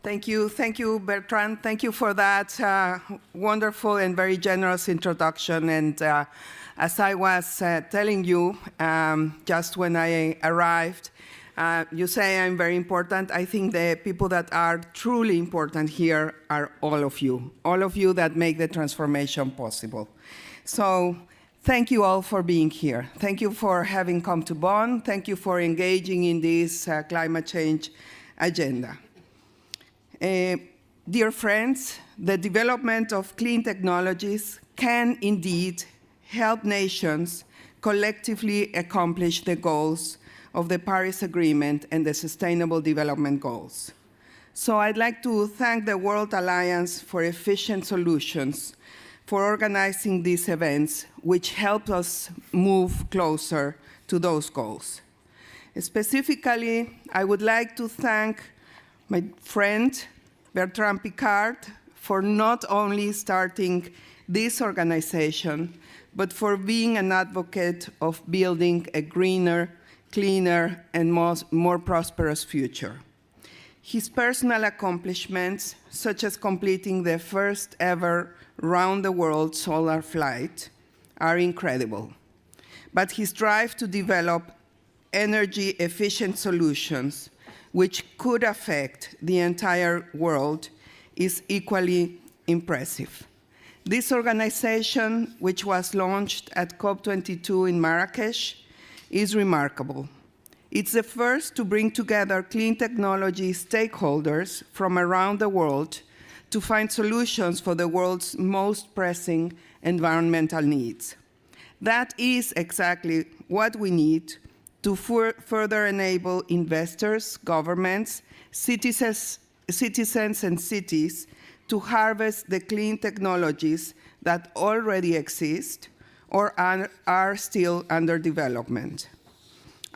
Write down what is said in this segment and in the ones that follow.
Thank you. Thank you, Bertrand. Thank you for that wonderful and very generous introduction. And as I was telling you just when I arrived, you say I'm very important. I think the people that are truly important here are all of you that make the transformation possible. So thank you all for being here. Thank you for having come to Bonn. Thank you for engaging in this climate change agenda. Dear friends, the development of clean technologies can indeed help nations collectively accomplish the goals of the Paris Agreement and the Sustainable Development Goals. So I'd like to thank the World Alliance for Efficient Solutions for organizing these events, which help us move closer to those goals. Specifically, I would like to thank my friend, Bertrand Picard, for not only starting this organization, but for being an advocate of building a greener, cleaner, and more prosperous future. His personal accomplishments, such as completing the first ever round-the-world solar flight, are incredible. But his drive to develop energy-efficient solutions which could affect the entire world is equally impressive. This organization, which was launched at COP22 in Marrakesh, is remarkable. It's the first to bring together clean technology stakeholders from around the world to find solutions for the world's most pressing environmental needs. That is exactly what we need to further enable investors, governments, citizens, and cities to harvest the clean technologies that already exist or are still under development.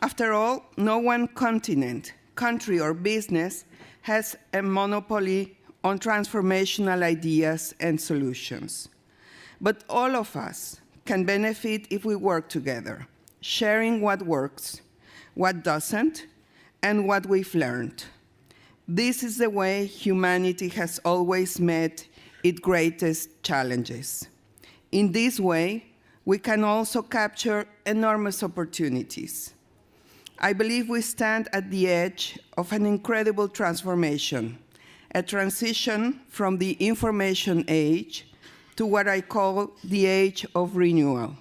After all, no one continent, country, or business has a monopoly on transformational ideas and solutions. But all of us can benefit if we work together, sharing what works, what doesn't, and what we've learned. This is the way humanity has always met its greatest challenges. In this way, we can also capture enormous opportunities. I believe we stand at the edge of an incredible transformation, a transition from the information age to what I call the age of renewal.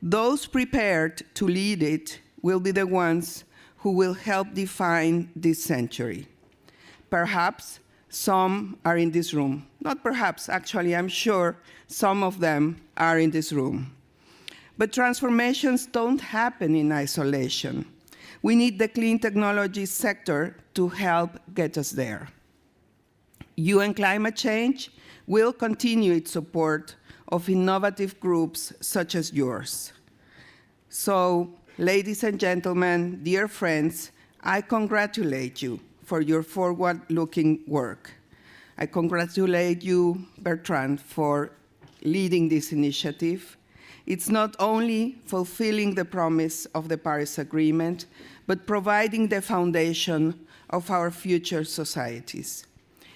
Those prepared to lead it will be the ones who will help define this century. Perhaps some are in this room. Not perhaps, actually, I'm sure some of them are in this room. But transformations don't happen in isolation. We need the clean technology sector to help get us there. UN Climate Change will continue its support of innovative groups such as yours. So, ladies and gentlemen, dear friends, I congratulate you for your forward-looking work. I congratulate you, Bertrand, for leading this initiative. It's not only fulfilling the promise of the Paris Agreement, but providing the foundation of our future societies.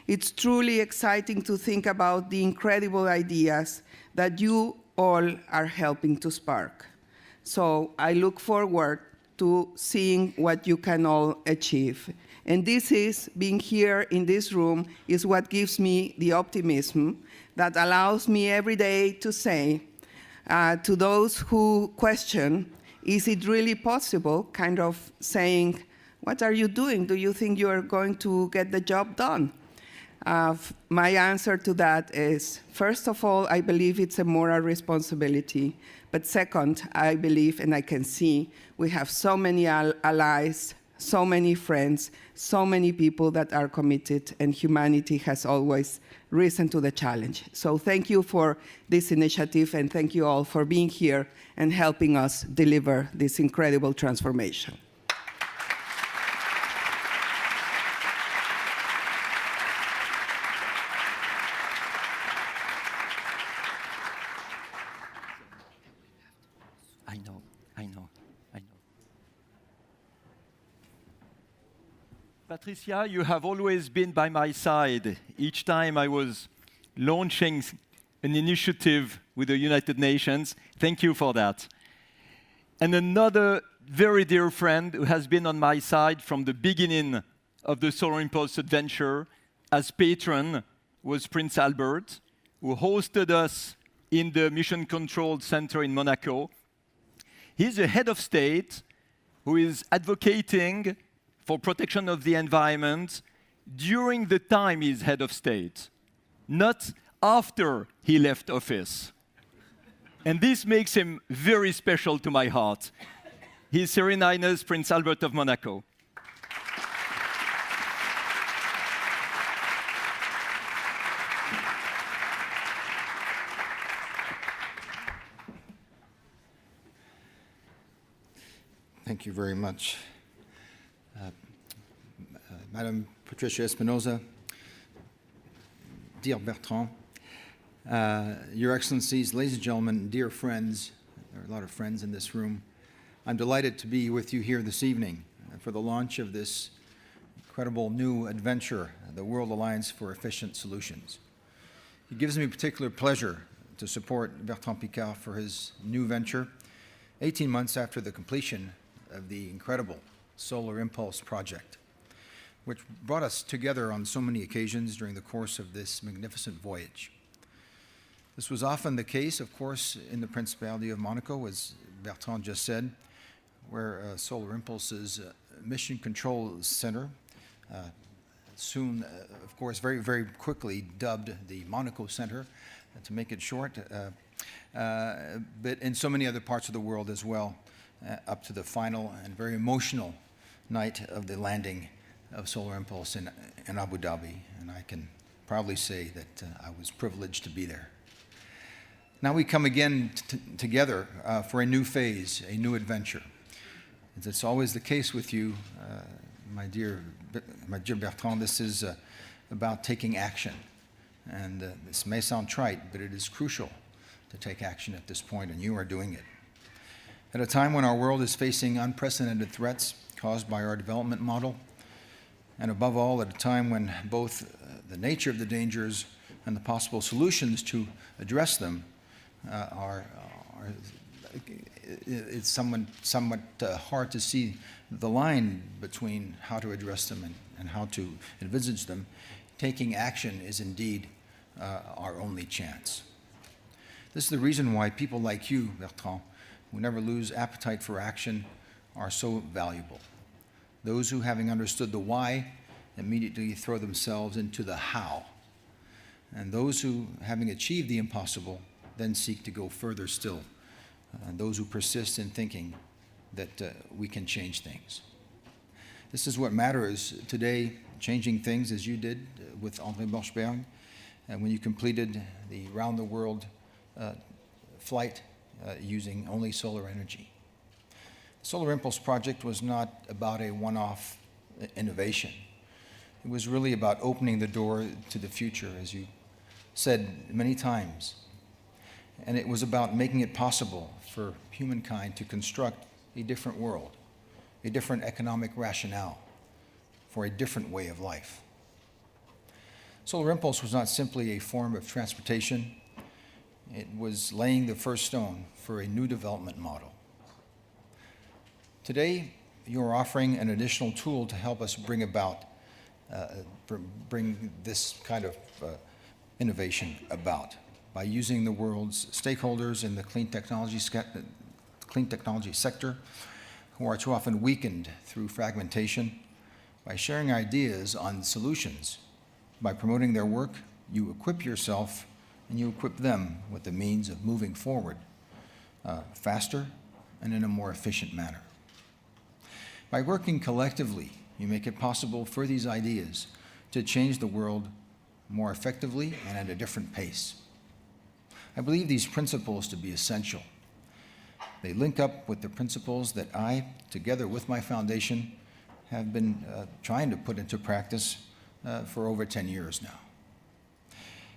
It's truly exciting to think about the incredible ideas that you all are helping to spark. So I look forward to seeing what you can all achieve. And being here in this room is what gives me the optimism that allows me every day to say to those who question, is it really possible, kind of saying, what are you doing? Do you think you are going to get the job done? My answer to that is, first of all, I believe it's a moral responsibility. But second, I believe, and I can see, we have so many allies, so many friends, so many people that are committed, and humanity has always risen to the challenge. So thank you for this initiative, and thank you all for being here and helping us deliver this incredible transformation. I know. Patricia, you have always been by my side each time I was launching an initiative with the United Nations. Thank you for that. And another very dear friend who has been on my side from the beginning of the Solar Impulse adventure as patron was Prince Albert, who hosted us in the Mission Control Center in Monaco. He's a head of state who is advocating for protection of the environment during the time he's head of state, not after he left office. And this makes him very special to my heart. His Serene Highness Prince Albert of Monaco. Thank you very much. Madam Patricia Espinosa, dear Bertrand, Your Excellencies, ladies and gentlemen, dear friends, there are a lot of friends in this room, I'm delighted to be with you here this evening for the launch of this incredible new adventure, the World Alliance for Efficient Solutions. It gives me particular pleasure to support Bertrand Picard for his new venture, 18 months after the completion of the incredible Solar Impulse project, which brought us together on so many occasions during the course of this magnificent voyage. This was often the case, of course, in the Principality of Monaco, as Bertrand just said, where Solar Impulse's Mission Control Center, soon, of course, very, very quickly dubbed the Monaco Center, to make it short, but in so many other parts of the world as well, up to the final and very emotional night of the landing of Solar Impulse in Abu Dhabi. And I can proudly say that I was privileged to be there. Now we come again together for a new phase, a new adventure. As it's always the case with you, my dear Bertrand, this is about taking action. And this may sound trite, but it is crucial to take action at this point, and you are doing it. At a time when our world is facing unprecedented threats caused by our development model, and above all, at a time when both the nature of the dangers and the possible solutions to address them it's somewhat hard to see the line between how to address them and how to envisage them, taking action is indeed our only chance. This is the reason why people like you, Bertrand, who never lose appetite for action, are so valuable. Those who, having understood the why, immediately throw themselves into the how. And those who, having achieved the impossible, then seek to go further still. And those who persist in thinking that we can change things. This is what matters today, changing things as you did with André Borschberg, and when you completed the round-the-world flight using only solar energy. The Solar Impulse project was not about a one-off innovation. It was really about opening the door to the future, as you said many times. And it was about making it possible for humankind to construct a different world, a different economic rationale for a different way of life. Solar Impulse was not simply a form of transportation. It was laying the first stone for a new development model. Today, you're offering an additional tool to help us bring this kind of innovation about by using the world's stakeholders in the clean technology sector, who are too often weakened through fragmentation, by sharing ideas on solutions. By promoting their work, you equip yourself and you equip them with the means of moving forward faster and in a more efficient manner. By working collectively, you make it possible for these ideas to change the world more effectively and at a different pace. I believe these principles to be essential. They link up with the principles that I, together with my foundation, have been trying to put into practice for over 10 years now.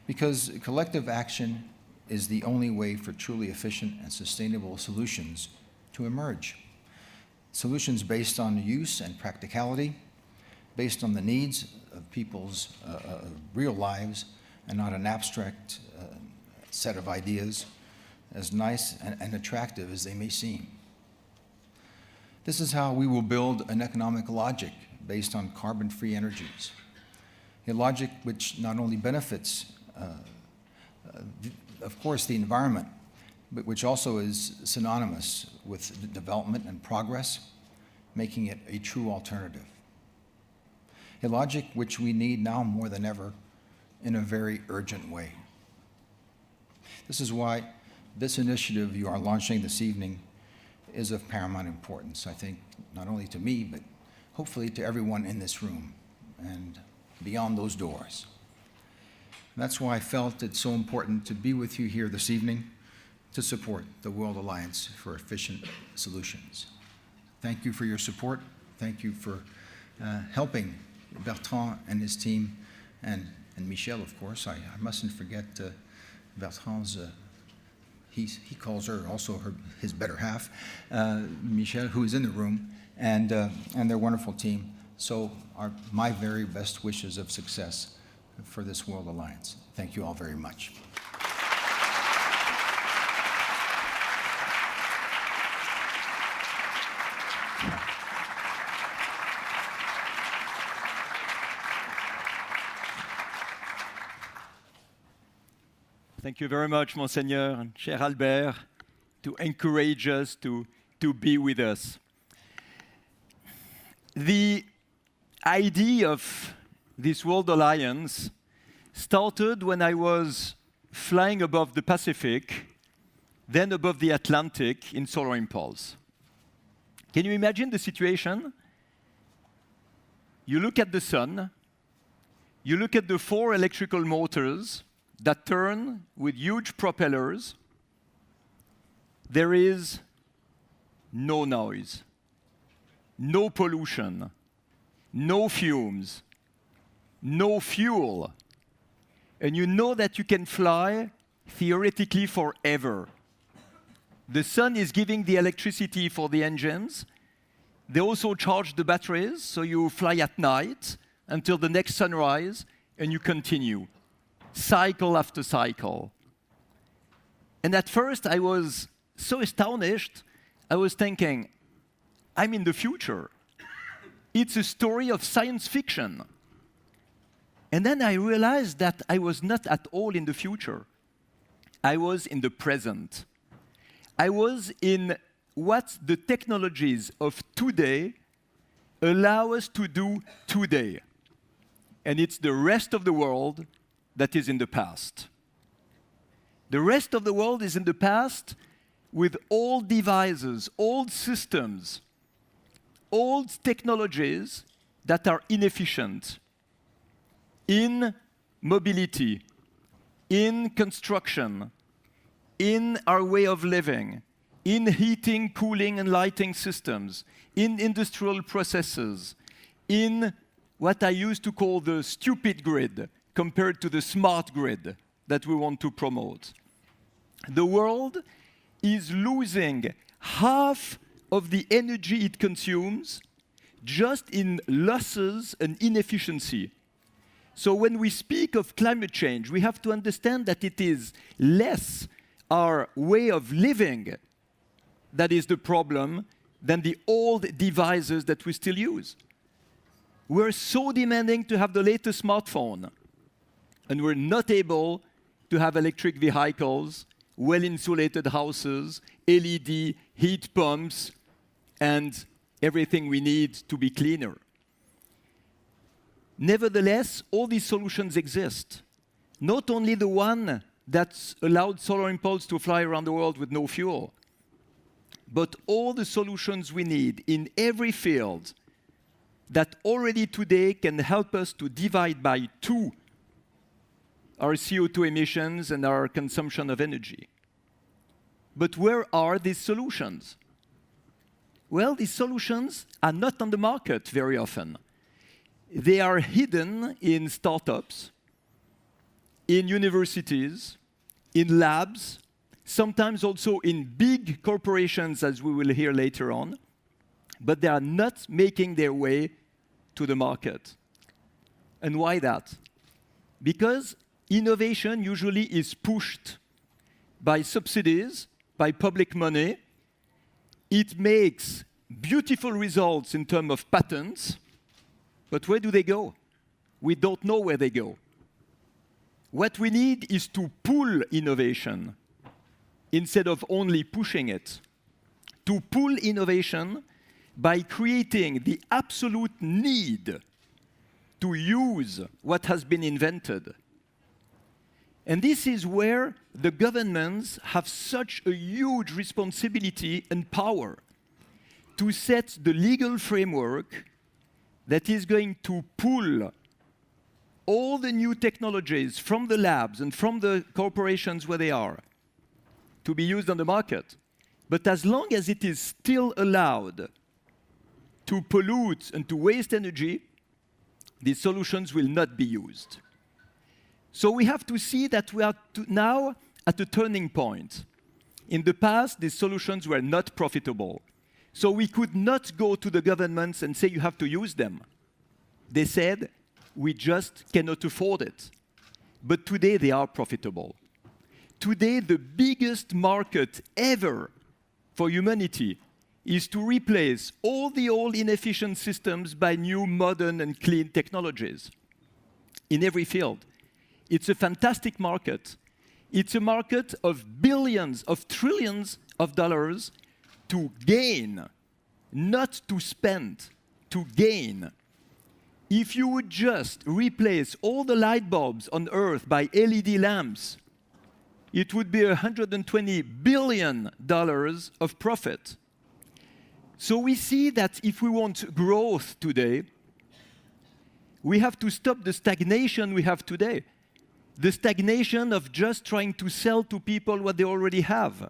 Because collective action is the only way for truly efficient and sustainable solutions to emerge. Solutions based on use and practicality, based on the needs of people's real lives and not an abstract set of ideas, as nice and attractive as they may seem. This is how we will build an economic logic based on carbon-free energies, a logic which not only benefits, of course, the environment, but which also is synonymous with development and progress, making it a true alternative. A logic which we need now more than ever in a very urgent way. This is why this initiative you are launching this evening is of paramount importance, I think, not only to me, but hopefully to everyone in this room and beyond those doors. And that's why I felt it's so important to be with you here this evening to support the World Alliance for Efficient Solutions. Thank you for your support. Thank you for helping Bertrand and his team, and Michelle, of course. I mustn't forget Bertrand's, he calls her also his better half, Michelle, who is in the room, and their wonderful team. So my very best wishes of success for this World Alliance. Thank you all very much. Thank you very much, Monseigneur and Cher Albert, to encourage us to be with us. The idea of this World Alliance started when I was flying above the Pacific, then above the Atlantic in Solar Impulse. Can you imagine the situation? You look at the sun, you look at the 4 electrical motors that turn with huge propellers. There is no noise, no pollution, no fumes, no fuel. And you know that you can fly theoretically forever. The sun is giving the electricity for the engines. They also charge the batteries, so you fly at night until the next sunrise, and you continue, cycle after cycle. And at first, I was so astonished, I was thinking, I'm in the future. It's a story of science fiction. And then I realized that I was not at all in the future. I was in the present. I was in what the technologies of today allow us to do today. And it's the rest of the world that is in the past. The rest of the world is in the past with old devices, old systems, old technologies that are inefficient in mobility, in construction, in our way of living, in heating, cooling, and lighting systems, in industrial processes, in what I used to call the stupid grid compared to the smart grid that we want to promote. The world is losing half of the energy it consumes just in losses and inefficiency. So when we speak of climate change, we have to understand that it is less our way of living that is the problem than the old devices that we still use. We're so demanding to have the latest smartphone, and we're not able to have electric vehicles, well-insulated houses, LED, heat pumps, and everything we need to be cleaner. Nevertheless, all these solutions exist. Not only the one that's allowed Solar Impulse to fly around the world with no fuel, but all the solutions we need in every field that already today can help us to divide by 2 our CO2 emissions and our consumption of energy. But where are these solutions? Well, these solutions are not on the market very often. They are hidden in startups, in universities, in labs, sometimes also in big corporations, as we will hear later on, but they are not making their way to the market. And why that? Because innovation usually is pushed by subsidies, by public money. It makes beautiful results in terms of patents, but where do they go? We don't know where they go. What we need is to pull innovation instead of only pushing it. To pull innovation by creating the absolute need to use what has been invented. And this is where the governments have such a huge responsibility and power to set the legal framework that is going to pull all the new technologies from the labs and from the corporations where they are to be used on the market. But as long as it is still allowed to pollute and to waste energy, these solutions will not be used. So we have to see that we are now at a turning point. In the past, these solutions were not profitable. So we could not go to the governments and say, you have to use them. They said, we just cannot afford it. But today, they are profitable. Today, the biggest market ever for humanity is to replace all the old inefficient systems by new, modern, and clean technologies in every field. It's a fantastic market. It's a market of billions, of trillions of dollars to gain, not to spend, to gain. If you would just replace all the light bulbs on Earth by LED lamps, it would be $120 billion of profit. So we see that if we want growth today, we have to stop the stagnation we have today. The stagnation of just trying to sell to people what they already have.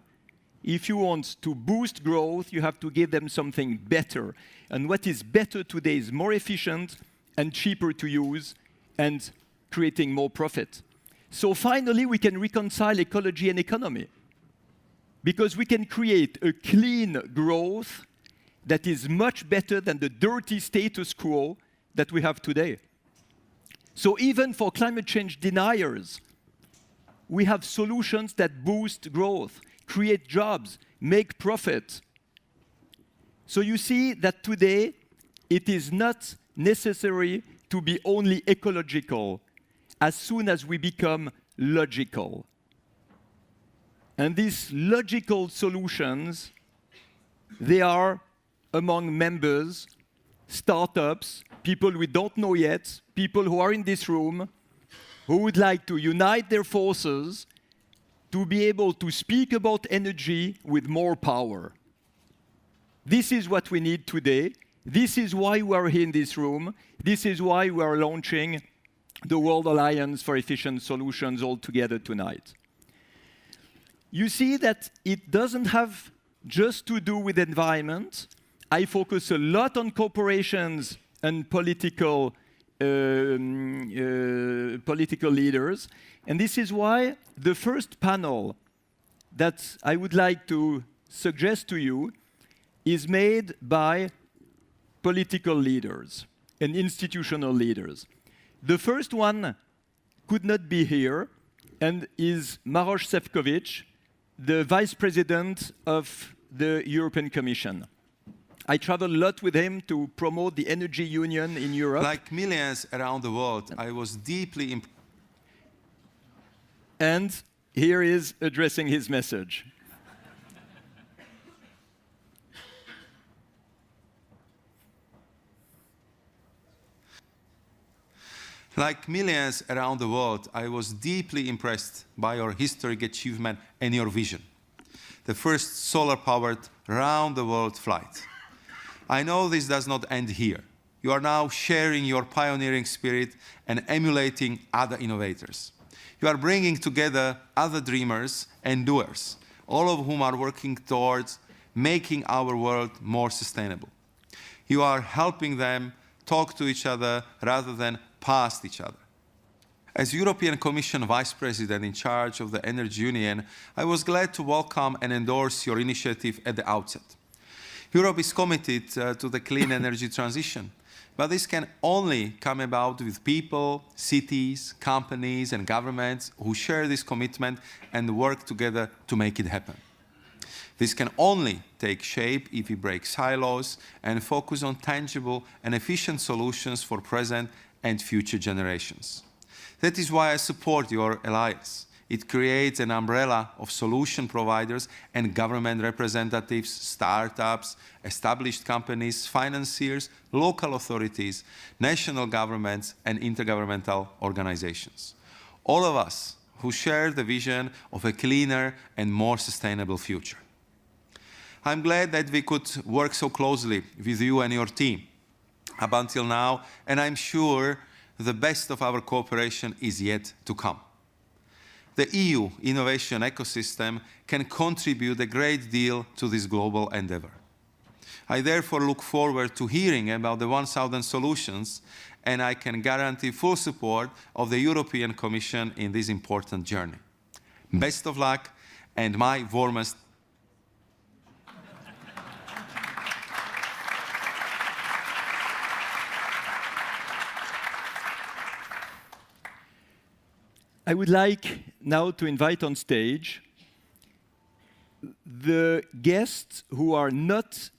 If you want to boost growth, you have to give them something better. And what is better today is more efficient and cheaper to use and creating more profit. So finally, we can reconcile ecology and economy. Because we can create a clean growth that is much better than the dirty status quo that we have today. So even for climate change deniers, we have solutions that boost growth, create jobs, make profit. So you see that today, it is not necessary to be only ecological as soon as we become logical. And these logical solutions, they are among members, startups, people we don't know yet, people who are in this room, who would like to unite their forces to be able to speak about energy with more power. This is what we need today. This is why we are here in this room. This is why we are launching the World Alliance for Efficient Solutions all together tonight. You see that it doesn't have just to do with environment. I focus a lot on corporations and political leaders. And this is why the first panel that I would like to suggest to you is made by political leaders and institutional leaders. The first one could not be here and is Maroš Šefčovič, the Vice President of the European Commission. I travel a lot with him to promote the energy union in Europe. Like millions around the world, I was deeply impressed. And here is addressing his message. Like millions around the world, I was deeply impressed by your historic achievement and your vision. The first solar-powered round-the-world flight. I know this does not end here. You are now sharing your pioneering spirit and emulating other innovators. You are bringing together other dreamers and doers, all of whom are working towards making our world more sustainable. You are helping them talk to each other rather than past each other. As European Commission Vice President in charge of the Energy Union, I was glad to welcome and endorse your initiative at the outset. Europe is committed to the clean energy transition, but this can only come about with people, cities, companies, and governments who share this commitment and work together to make it happen. This can only take shape if we break silos and focus on tangible and efficient solutions for present and future generations. That is why I support your alliance. It creates an umbrella of solution providers and government representatives, startups, established companies, financiers, local authorities, national governments, and intergovernmental organizations. All of us who share the vision of a cleaner and more sustainable future. I'm glad that we could work so closely with you and your team up until now, and I'm sure the best of our cooperation is yet to come. The EU innovation ecosystem can contribute a great deal to this global endeavor. I therefore look forward to hearing about the 1,000 solutions, and I can guarantee full support of the European Commission in this important journey. Best of luck, and my warmest I would like now to invite on stage the guests who are not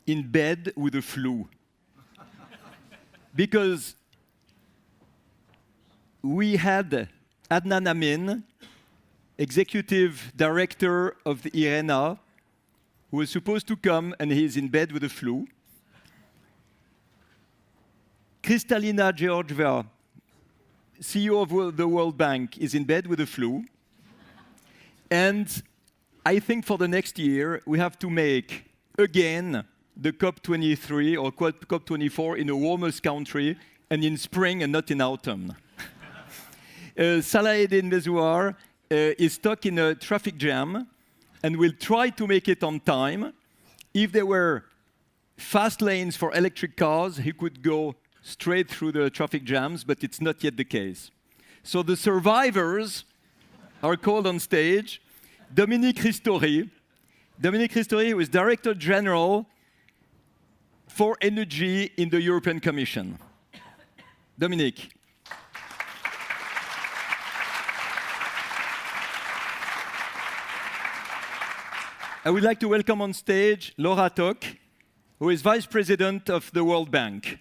in bed with the flu. Because we had Adnan Amin, Executive Director of the IRENA, who was supposed to come and he's in bed with the flu. Kristalina Georgieva, CEO of the World Bank, is in bed with the flu. And I think for the next year, we have to make, again, the COP23 or COP24 in the warmest country and in spring and not in autumn. Salaheddin Mezouar is stuck in a traffic jam and will try to make it on time. If there were fast lanes for electric cars, he could go straight through the traffic jams, but it's not yet the case. So the survivors are called on stage. Dominique Ristori. Dominique Ristori, who is Director General for Energy in the European Commission. Dominique. I would like to welcome on stage Laura Tock, who is Vice President of the World Bank.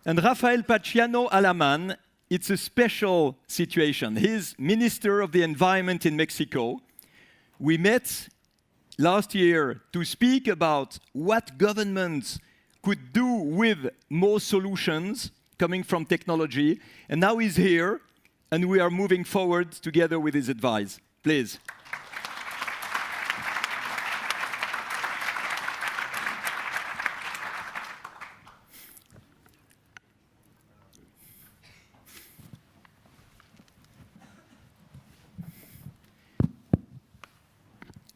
And Rafael Paciano Alaman, it's a special situation. He's Minister of the Environment in Mexico. We met last year to speak about what governments could do with more solutions coming from technology. And now he's here, and we are moving forward together with his advice. Please.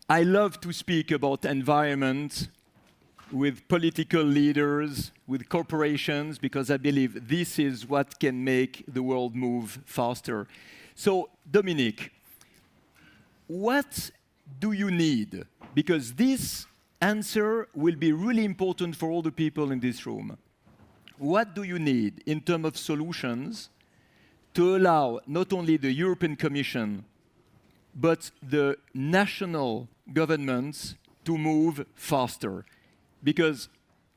I love to speak about environment with political leaders, with corporations, because I believe this is what can make the world move faster. So, Dominique, what do you need? Because this answer will be really important for all the people in this room. What do you need in terms of solutions to allow not only the European Commission, but the national governments to move faster? Because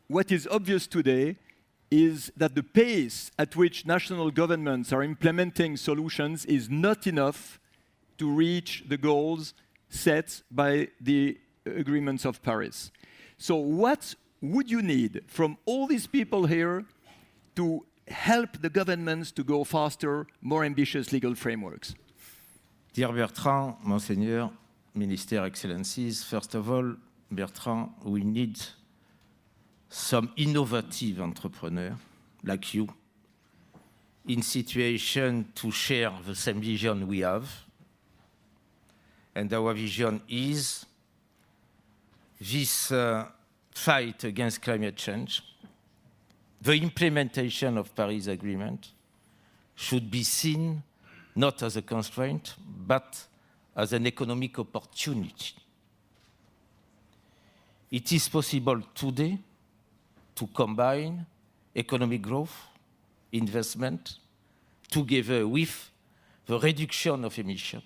what is obvious today is that the pace at which national governments are implementing solutions is not enough to reach the goals set by the agreements of Paris. So what would you need from all these people here to help the governments to go faster, more ambitious legal frameworks? Dear Bertrand, Monseigneur, Minister, Excellencies, first of all, Bertrand, we need some innovative entrepreneurs like you in situation to share the same vision we have. And our vision is this fight against climate change, the implementation of Paris Agreement should be seen not as a constraint, but as an economic opportunity. It is possible today to combine economic growth, investment, together with the reduction of emission,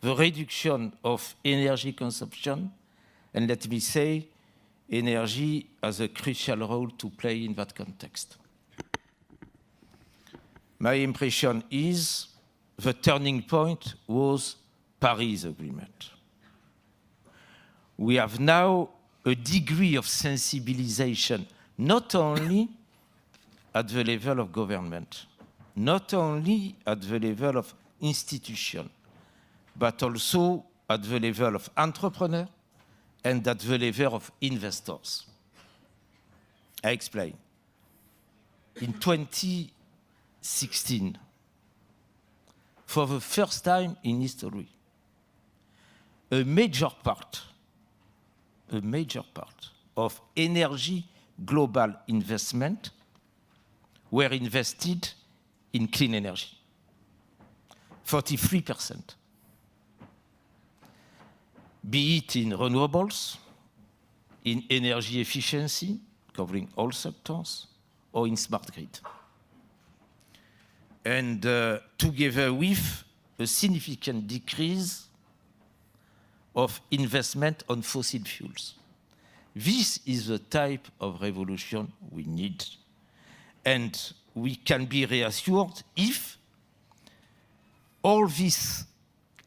the reduction of energy consumption, and let me say, energy has a crucial role to play in that context. My impression is the turning point was Paris Agreement. We have now a degree of sensibilization, not only at the level of government, not only at the level of institution, but also at the level of entrepreneurs and at the level of investors. I explain. In 2016, for the first time in history, a major part of energy global investment were invested in clean energy. 43%. Be it in renewables, in energy efficiency, covering all sectors, or in smart grid. And together with a significant decrease of investment on fossil fuels. This is the type of revolution we need. And we can be reassured if all these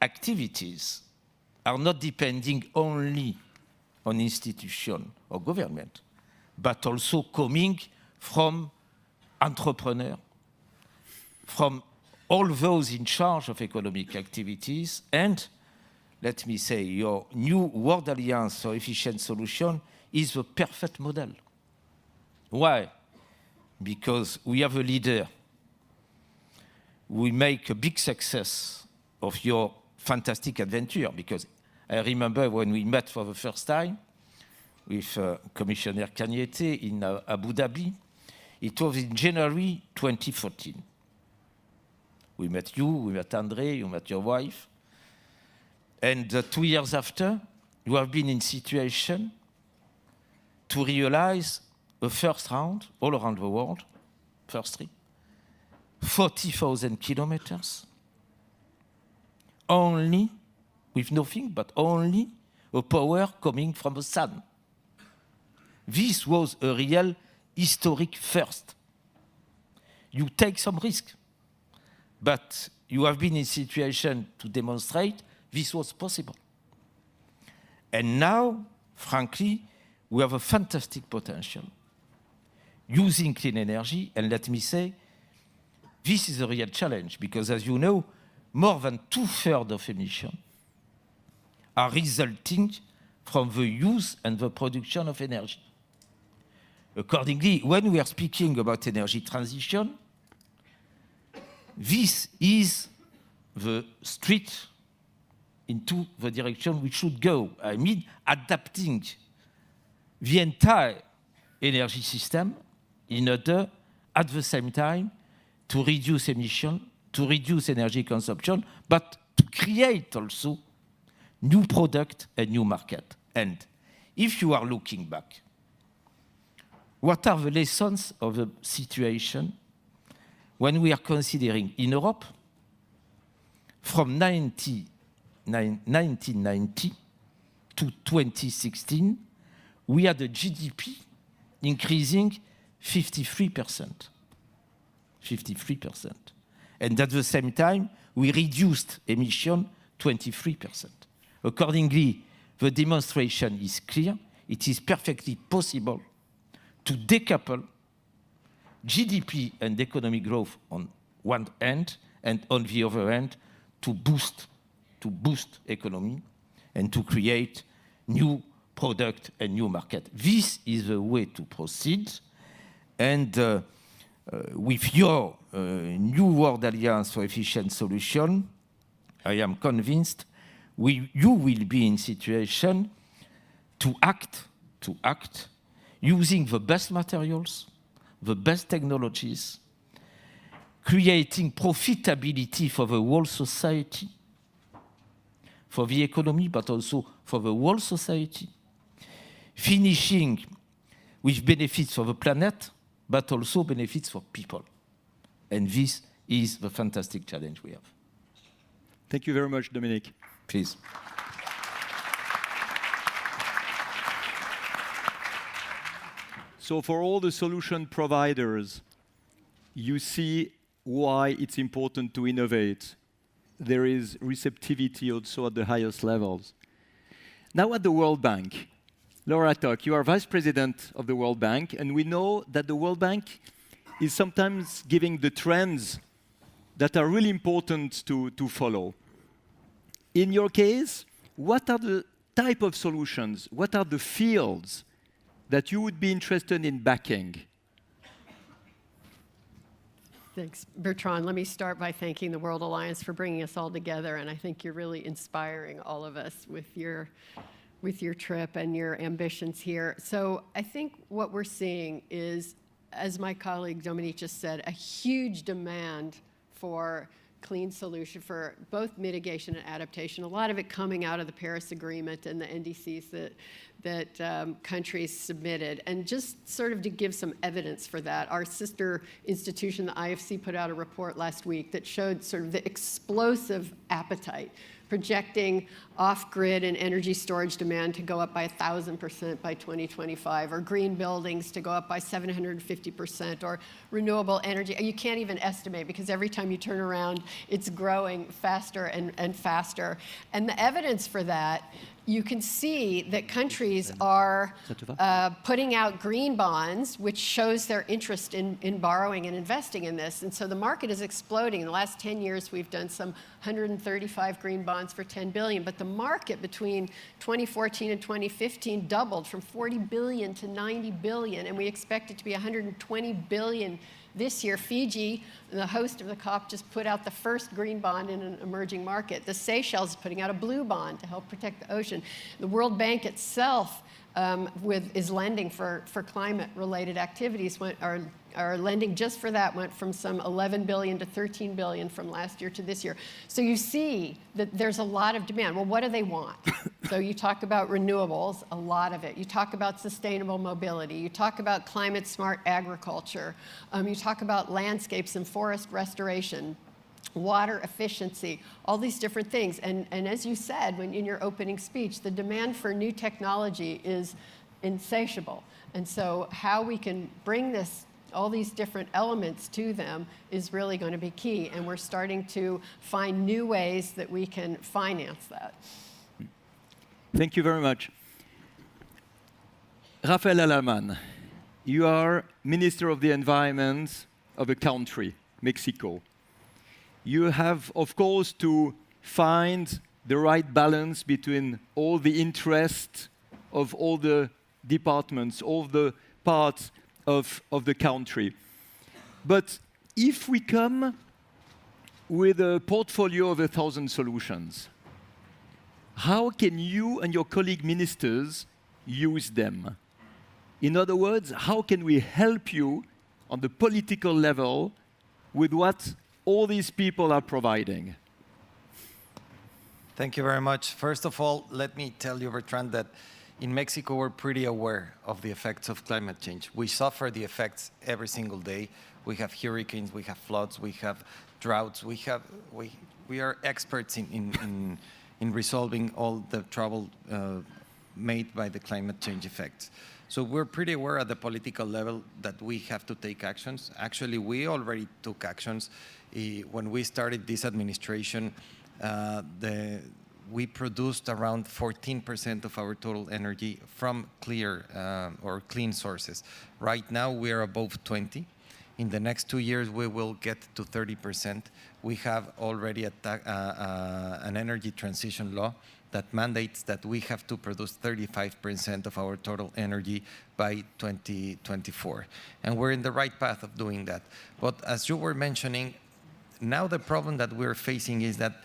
activities are not depending only on institution or government, but also coming from entrepreneurs, from all those in charge of economic activities, and let me say, your new World Alliance for Efficient Solution is the perfect model. Why? Because we have a leader. We make a big success of your fantastic adventure, because I remember when we met for the first time with Commissioner Cagnette in Abu Dhabi, it was in January 2014. We met you, we met André, you met your wife. And 2 years after, you have been in situation to realize a first round all around the world, first trip, 40,000 kilometers, only, with nothing, but only a power coming from the sun. This was a real historic first. You take some risk, but you have been in situation to demonstrate this was possible. And now, frankly, we have a fantastic potential using clean energy, and let me say, this is a real challenge, because as you know, more than 2/3 of emissions are resulting from the use and the production of energy. Accordingly, when we are speaking about energy transition, this is the street into the direction we should go. I mean, adapting the entire energy system in order, at the same time, to reduce emission, to reduce energy consumption, but to create also new product and new market. And if you are looking back, what are the lessons of the situation when we are considering in Europe, from 1990 to 2016, we had a GDP increasing 53%. 53%. And at the same time, we reduced emission 23%. Accordingly, the demonstration is clear. It is perfectly possible to decouple GDP and economic growth on one end, and on the other end, to boost economy and to create new product and new market. This is the way to proceed. And with your new World Alliance for Efficient Solution, I am convinced you will be in situation to act using the best materials, the best technologies, creating profitability for the whole society, for the economy, but also for the whole society, finishing with benefits for the planet, but also benefits for people. And this is the fantastic challenge we have. Thank you very much, Dominique. Please. So for all the solution providers, you see why it's important to innovate. There is receptivity also at the highest levels. Now at the World Bank, Laura Tock, you are Vice President of the World Bank, and we know that the World Bank is sometimes giving the trends that are really important to follow. In your case, what are the type of solutions, what are the fields that you would be interested in backing? Thanks, Bertrand. Let me start by thanking the World Alliance for bringing us all together, and I think you're really inspiring all of us with your trip and your ambitions here. So I think what we're seeing is, as my colleague Dominique just said, a huge demand for clean solution for both mitigation and adaptation. A lot of it coming out of the Paris Agreement and the NDCs that countries submitted. And just sort of to give some evidence for that, our sister institution, the IFC, put out a report last week that showed sort of the explosive appetite, projecting off-grid and energy storage demand to go up by 1,000% by 2025, or green buildings to go up by 750%, or renewable energy. You can't even estimate, because every time you turn around, it's growing faster and faster. And the evidence for that, you can see that countries are putting out green bonds, which shows their interest in borrowing and investing in this. And so the market is exploding. In the last 10 years, we've done some 135 green bonds for 10 billion. But the market between 2014 and 2015 doubled from 40 billion to 90 billion. And we expect it to be 120 billion this year. Fiji, the host of the COP, just put out the first green bond in an emerging market. The Seychelles is putting out a blue bond to help protect the ocean. The World Bank itself is lending for climate-related activities. Our lending just for that went from some 11 billion to 13 billion from last year to this year. So you see that there's a lot of demand. Well, what do they want? So you talk about renewables, a lot of it. You talk about sustainable mobility. You talk about climate-smart agriculture. You talk about landscapes and forest restoration, water efficiency, all these different things. And as you said in your opening speech, the demand for new technology is insatiable. And so how we can bring all these different elements to them is really going to be key. And we're starting to find new ways that we can finance that. Thank you very much. Rafael Alaman, you are Minister of the Environment of a country, Mexico. You have, of course, to find the right balance between all the interests of all the departments, all the parts of the country. But if we come with a portfolio of 1,000 solutions, how can you and your colleague ministers use them? In other words, how can we help you on the political level with what all these people are providing? Thank you very much. First of all, let me tell you, Bertrand, that in Mexico, we're pretty aware of the effects of climate change. We suffer the effects every single day. We have hurricanes, we have floods, we have droughts. We are experts in resolving all the trouble made by the climate change effects. So we're pretty aware at the political level that we have to take actions. Actually, we already took actions. When we started this administration, we produced around 14% of our total energy from clear or clean sources. Right now, we are above 20. In the next 2 years, we will get to 30%. We have already an energy transition law that mandates that we have to produce 35% of our total energy by 2024. And we're in the right path of doing that. But as you were mentioning, now the problem that we're facing is that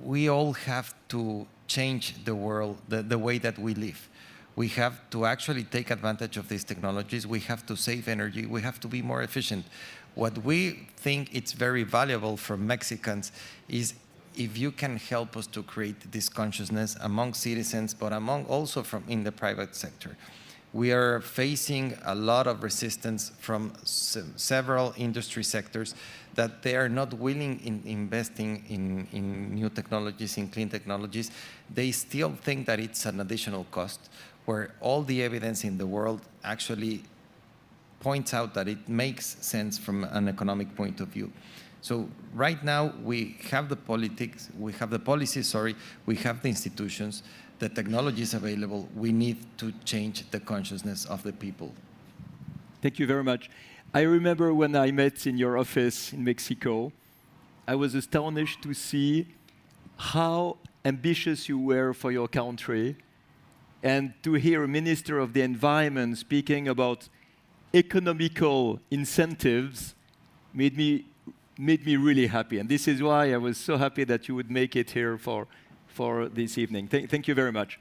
we all have to change the world, the way that we live. We have to actually take advantage of these technologies. We have to save energy. We have to be more efficient. What we think it's very valuable for Mexicans is if you can help us to create this consciousness among citizens, but among also from in the private sector. We are facing a lot of resistance from several industry sectors that they are not willing in investing in new technologies, in clean technologies. They still think that it's an additional cost, where all the evidence in the world actually points out that it makes sense from an economic point of view. So right now we have the politics, we have the policies, sorry, we have the institutions, the technology is available. We need to change the consciousness of the people. Thank you very much. I remember when I met in your office in Mexico, I was astonished to see how ambitious you were for your country, and to hear a Minister of the Environment speaking about economical incentives made me really happy. And this is why I was so happy that you would make it here for this evening. Thank you very much.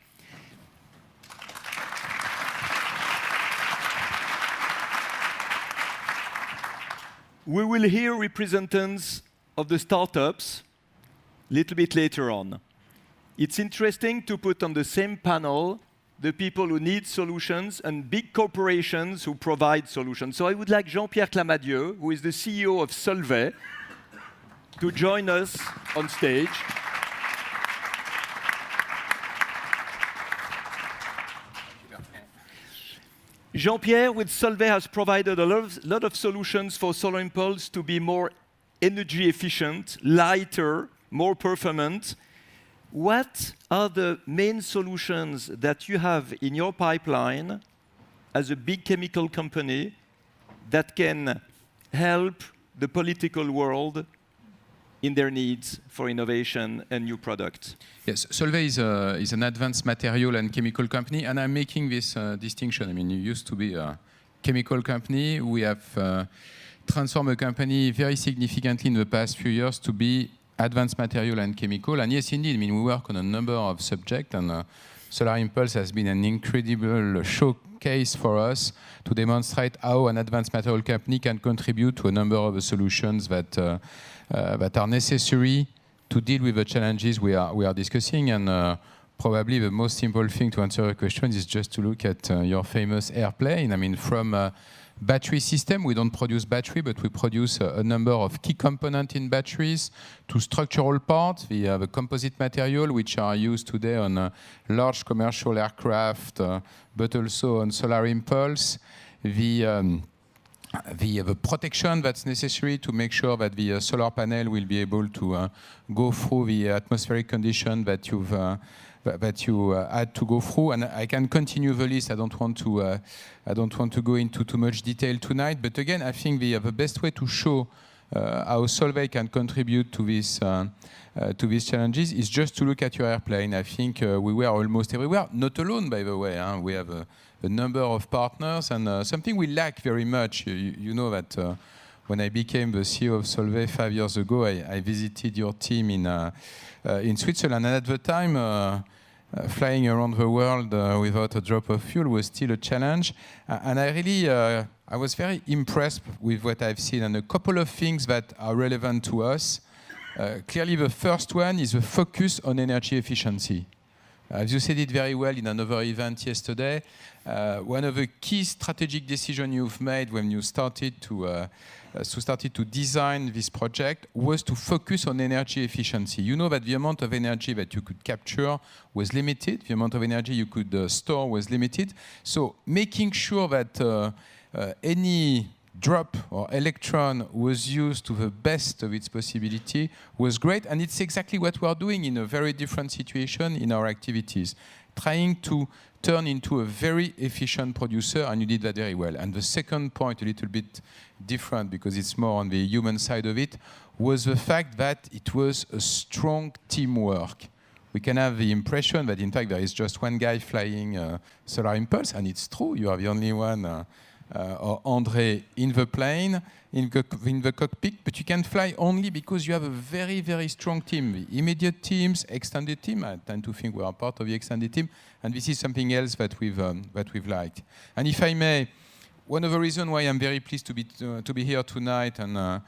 We will hear representatives of the startups a little bit later on. It's interesting to put on the same panel the people who need solutions and big corporations who provide solutions. So I would like Jean-Pierre Clamadieu, who is the CEO of Solvay, to join us on stage. Jean-Pierre, with Solvay, has provided a lot of solutions for solar impulse to be more energy efficient, lighter, more performant. What are the main solutions that you have in your pipeline as a big chemical company that can help the political world in their needs for innovation and new products? Yes, Solvay is an advanced material and chemical company, and I'm making this distinction. I mean, you used to be a chemical company. We have transformed a company very significantly in the past few years to be advanced material and chemical. And yes, indeed, I mean, we work on a number of subjects, and Solar Impulse has been an incredible showcase for us to demonstrate how an advanced material company can contribute to a number of the solutions that are necessary to deal with the challenges we are discussing. And probably the most simple thing to answer your question is just to look at your famous airplane. I mean, from battery system, we don't produce battery, but we produce a number of key components in batteries, to structural parts, the composite material, which are used today on large commercial aircraft, but also on Solar Impulse, the protection that's necessary to make sure that the solar panel will be able to go through the atmospheric condition that you had to go through. And I can continue the list. I don't want to go into too much detail tonight. But again, I think the best way to show how Solvay can contribute to these challenges is just to look at your airplane. I think we were almost everywhere, not alone, by the way. We have a number of partners, and something we lack very much. You know that when I became the CEO of Solvay 5 years ago, I visited your team in Switzerland, and at the time, flying around the world without a drop of fuel was still a challenge. And I was very impressed with what I've seen, and a couple of things that are relevant to us. Clearly, the first one is the focus on energy efficiency. As you said it very well in another event yesterday, one of the key strategic decisions you've made when you started to design this project was to focus on energy efficiency. You know that the amount of energy that you could capture was limited, the amount of energy you could store was limited. So making sure that any drop or electron was used to the best of its possibility was great, and it's exactly what we are doing in a very different situation in our activities, trying to turn into a very efficient producer, and you did that very well. And the second point, a little bit different because it's more on the human side of it, was the fact that it was a strong teamwork. We can have the impression that in fact there is just one guy flying Solar Impulse, and it's true, you are the only one, or André, in the plane, in the cockpit, but you can fly only because you have a very, very strong team. The immediate teams, extended team, I tend to think we are part of the extended team, and this is something else that we've liked. And if I may, one of the reasons why I'm very pleased to be here tonight and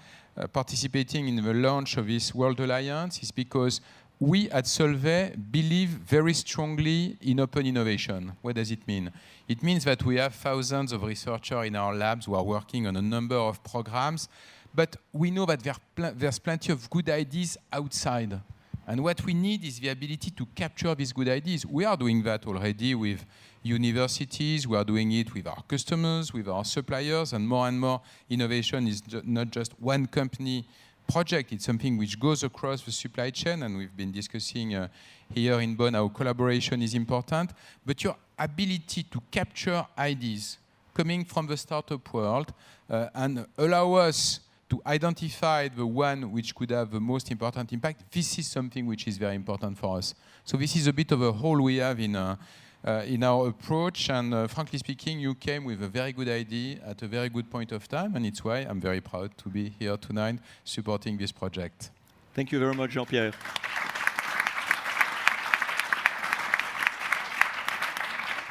participating in the launch of this World Alliance is because we at Solvay believe very strongly in open innovation. What does it mean? It means that we have thousands of researchers in our labs who are working on a number of programs, but we know that there's plenty of good ideas outside. And what we need is the ability to capture these good ideas. We are doing that already with universities, we are doing it with our customers, with our suppliers, and more innovation is not just one company project, it's something which goes across the supply chain, and we've been discussing here in Bonn how collaboration is important, but your ability to capture ideas coming from the startup world and allow us to identify the one which could have the most important impact, this is something which is very important for us. So this is a bit of a hole we have in our approach, and frankly speaking, you came with a very good idea at a very good point of time, and it's why I'm very proud to be here tonight supporting this project. Thank you very much, Jean-Pierre.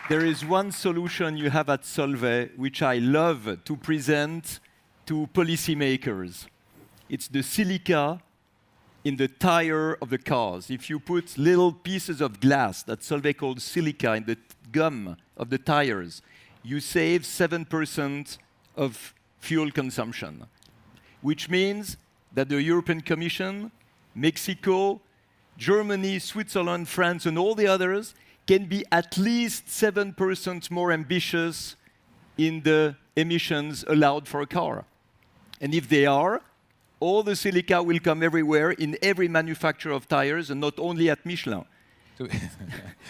There is one solution you have at Solvay which I love to present to policymakers. It's the silica in the tire of the cars. If you put little pieces of glass that Solvay calls silica in the gum of the tires, you save 7% of fuel consumption, which means that the European Commission, Mexico, Germany, Switzerland, France, and all the others can be at least 7% more ambitious in the emissions allowed for a car. And if they are, all the silica will come everywhere in every manufacturer of tires and not only at Michelin.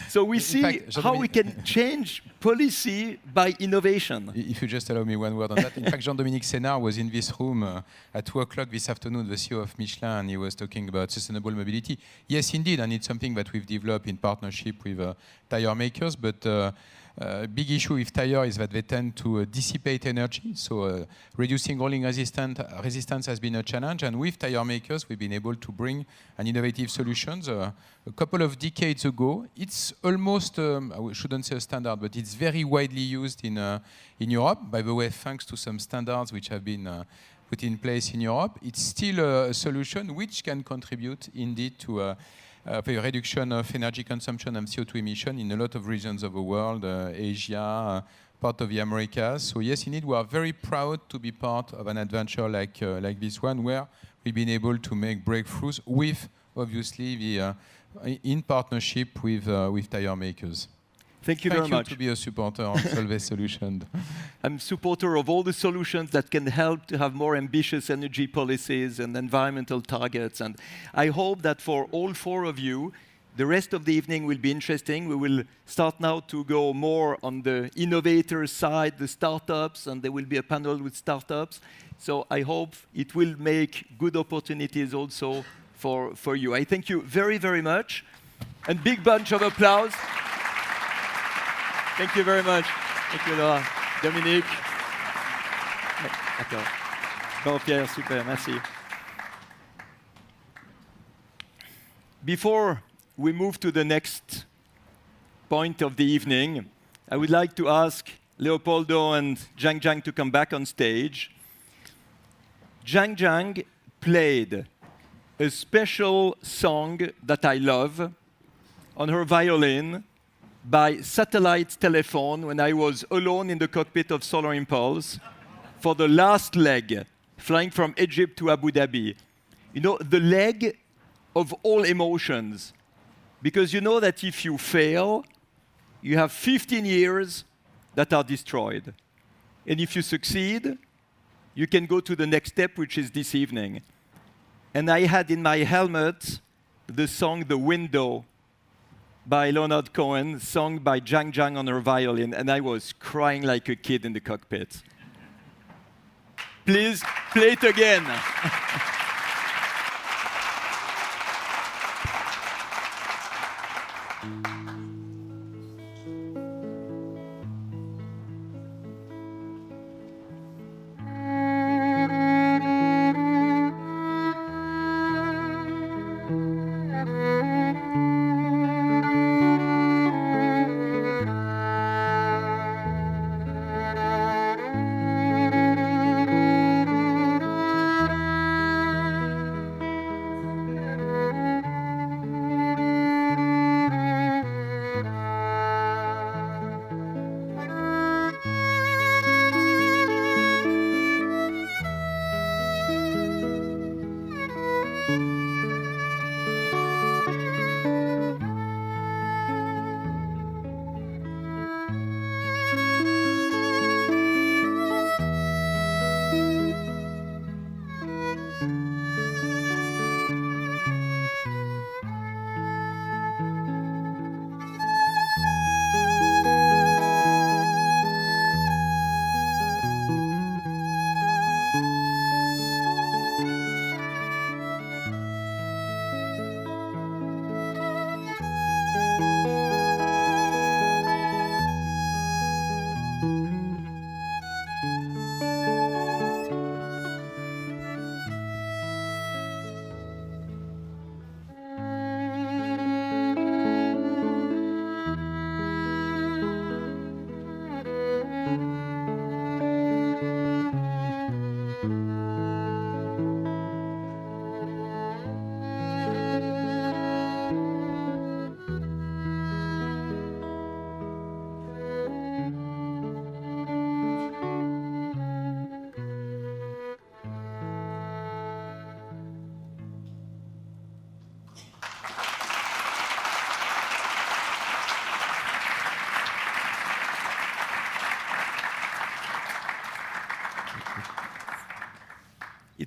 So we see how we can change policy by innovation. If you just allow me one word on that. In fact, Jean-Dominique Sénard was in this room at 2 o'clock this afternoon, the CEO of Michelin, and he was talking about sustainable mobility. Yes, indeed, and it's something that we've developed in partnership with tire makers, but big issue with tire is that they tend to dissipate energy, so reducing rolling resistance has been a challenge, and with tire makers we've been able to bring an innovative solutions. A couple of decades ago, it's almost, I shouldn't say a standard, but it's very widely used in Europe, by the way, thanks to some standards which have been put in place in Europe. It's still a solution which can contribute indeed to the reduction of energy consumption and CO2 emission in a lot of regions of the world, Asia, part of the Americas. So yes, indeed, we are very proud to be part of an adventure like this one, where we've been able to make breakthroughs with, obviously, in partnership with tire makers. Thank you very much. Thank you to be a supporter of Solvay solution. I'm a supporter of all the solutions that can help to have more ambitious energy policies and environmental targets. And I hope that for all 4 of you, the rest of the evening will be interesting. We will start now to go more on the innovator side, the startups, and there will be a panel with startups. So I hope it will make good opportunities also for you. I thank you very, very much. And big bunch of applause. Thank you very much. Thank you, Laura. Dominique. D'accord. Jean-Pierre, super, merci. Before we move to the next point of the evening, I would like to ask Leopoldo and Zhang Zhang to come back on stage. Zhang Zhang played a special song that I love on her violin by satellite telephone when I was alone in the cockpit of Solar Impulse for the last leg, flying from Egypt to Abu Dhabi. You know, the leg of all emotions. Because you know that if you fail, you have 15 years that are destroyed. And if you succeed, you can go to the next step, which is this evening. And I had in my helmet the song The Window by Leonard Cohen, sung by Zhang Zhang on her violin, and I was crying like a kid in the cockpit. Please play it again.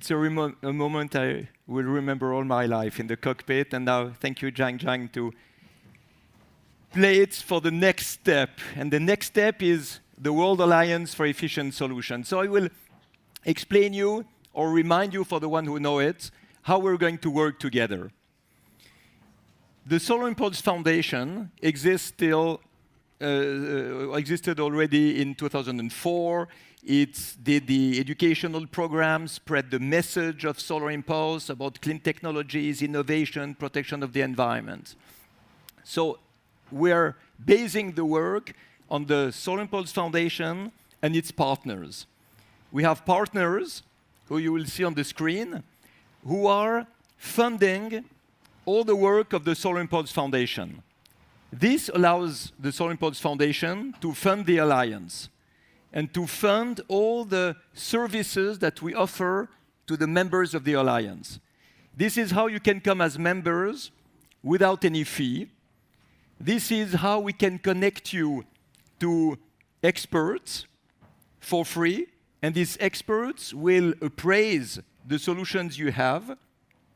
It's a moment I will remember all my life in the cockpit. And now, thank you, Jiang, to play it for the next step. And the next step is the World Alliance for Efficient Solutions. So I will explain you, or remind you for the one who know it, how we're going to work together. The Solar Impulse Foundation existed already in 2004. It did the educational program, spread the message of Solar Impulse about clean technologies, innovation, protection of the environment. So we're basing the work on the Solar Impulse Foundation and its partners. We have partners, who you will see on the screen, who are funding all the work of the Solar Impulse Foundation. This allows the Solar Impulse Foundation to fund the Alliance and to fund all the services that we offer to the members of the Alliance. This is how you can come as members without any fee. This is how we can connect you to experts for free, and these experts will appraise the solutions you have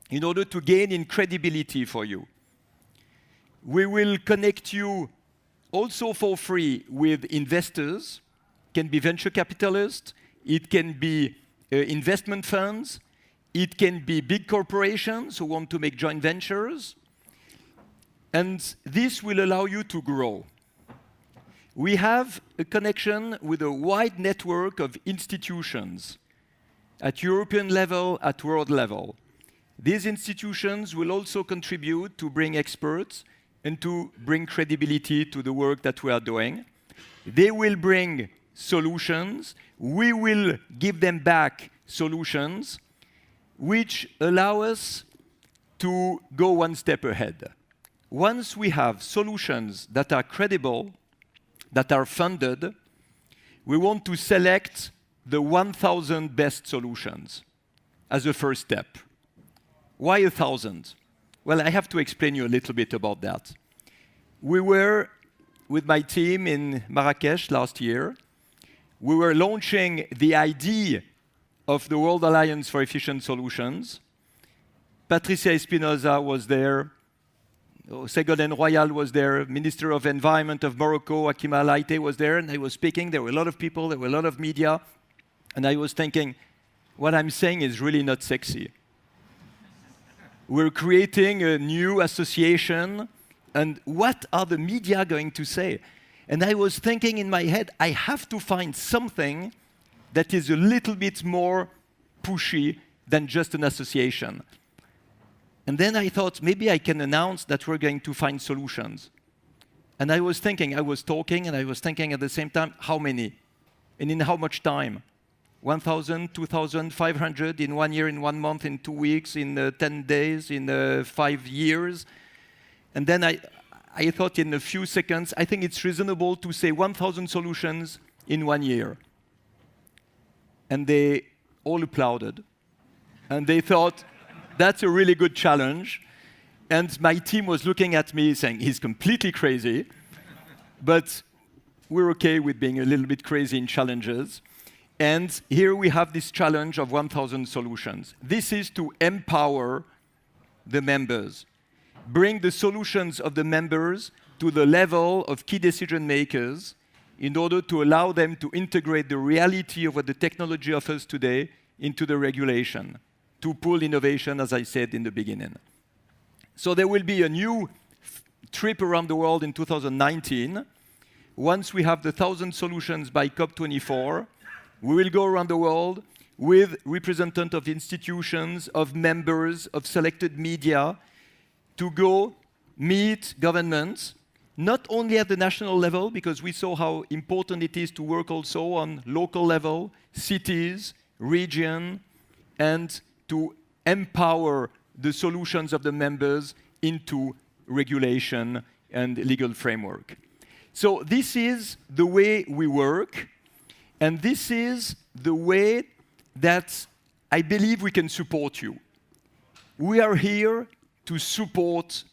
in order to gain in credibility for you. We will connect you also for free with investors. It can be venture capitalists, it can be investment funds, it can be big corporations who want to make joint ventures, and this will allow you to grow. We have a connection with a wide network of institutions at European level, at world level. These institutions will also contribute to bring experts and to bring credibility to the work that we are doing. They will bring solutions. We will give them back solutions which allow us to go one step ahead. Once we have solutions that are credible, that are funded, we want to select the 1,000 best solutions as a first step. Why 1,000? Well, I have to explain you a little bit about that. We were, with my team in Marrakesh last year, we were launching the idea of the World Alliance for Efficient Solutions. Patricia Espinosa was there, Ségolène Royal was there, Minister of Environment of Morocco, Hakima Laïté was there, and I was speaking. There were a lot of people, there were a lot of media, and I was thinking, what I'm saying is really not sexy. We're creating a new association, and what are the media going to say? And I was thinking in my head, I have to find something that is a little bit more pushy than just an association. And then I thought, maybe I can announce that we're going to find solutions. And I was thinking, I was talking, and I was thinking at the same time, how many? And in how much time? 1,000, 2,000, 500 in 1 year, in 1 month, in 2 weeks, in 10 days, in 5 years. And then I thought in a few seconds, I think it's reasonable to say 1,000 solutions in 1 year. And they all applauded. And they thought, that's a really good challenge. And my team was looking at me saying, he's completely crazy. But we're okay with being a little bit crazy in challenges. And here we have this challenge of 1,000 solutions. This is to empower the members, bring the solutions of the members to the level of key decision makers in order to allow them to integrate the reality of what the technology offers today into the regulation, to pull innovation, as I said in the beginning. So there will be a new trip around the world in 2019. Once we have the 1,000 solutions by COP24, we will go around the world with representatives of institutions, of members, of selected media, to go meet governments, not only at the national level, because we saw how important it is to work also on local level, cities, region, and to empower the solutions of the members into regulation and legal framework. So this is the way we work. And this is the way that I believe we can support you. We are here to support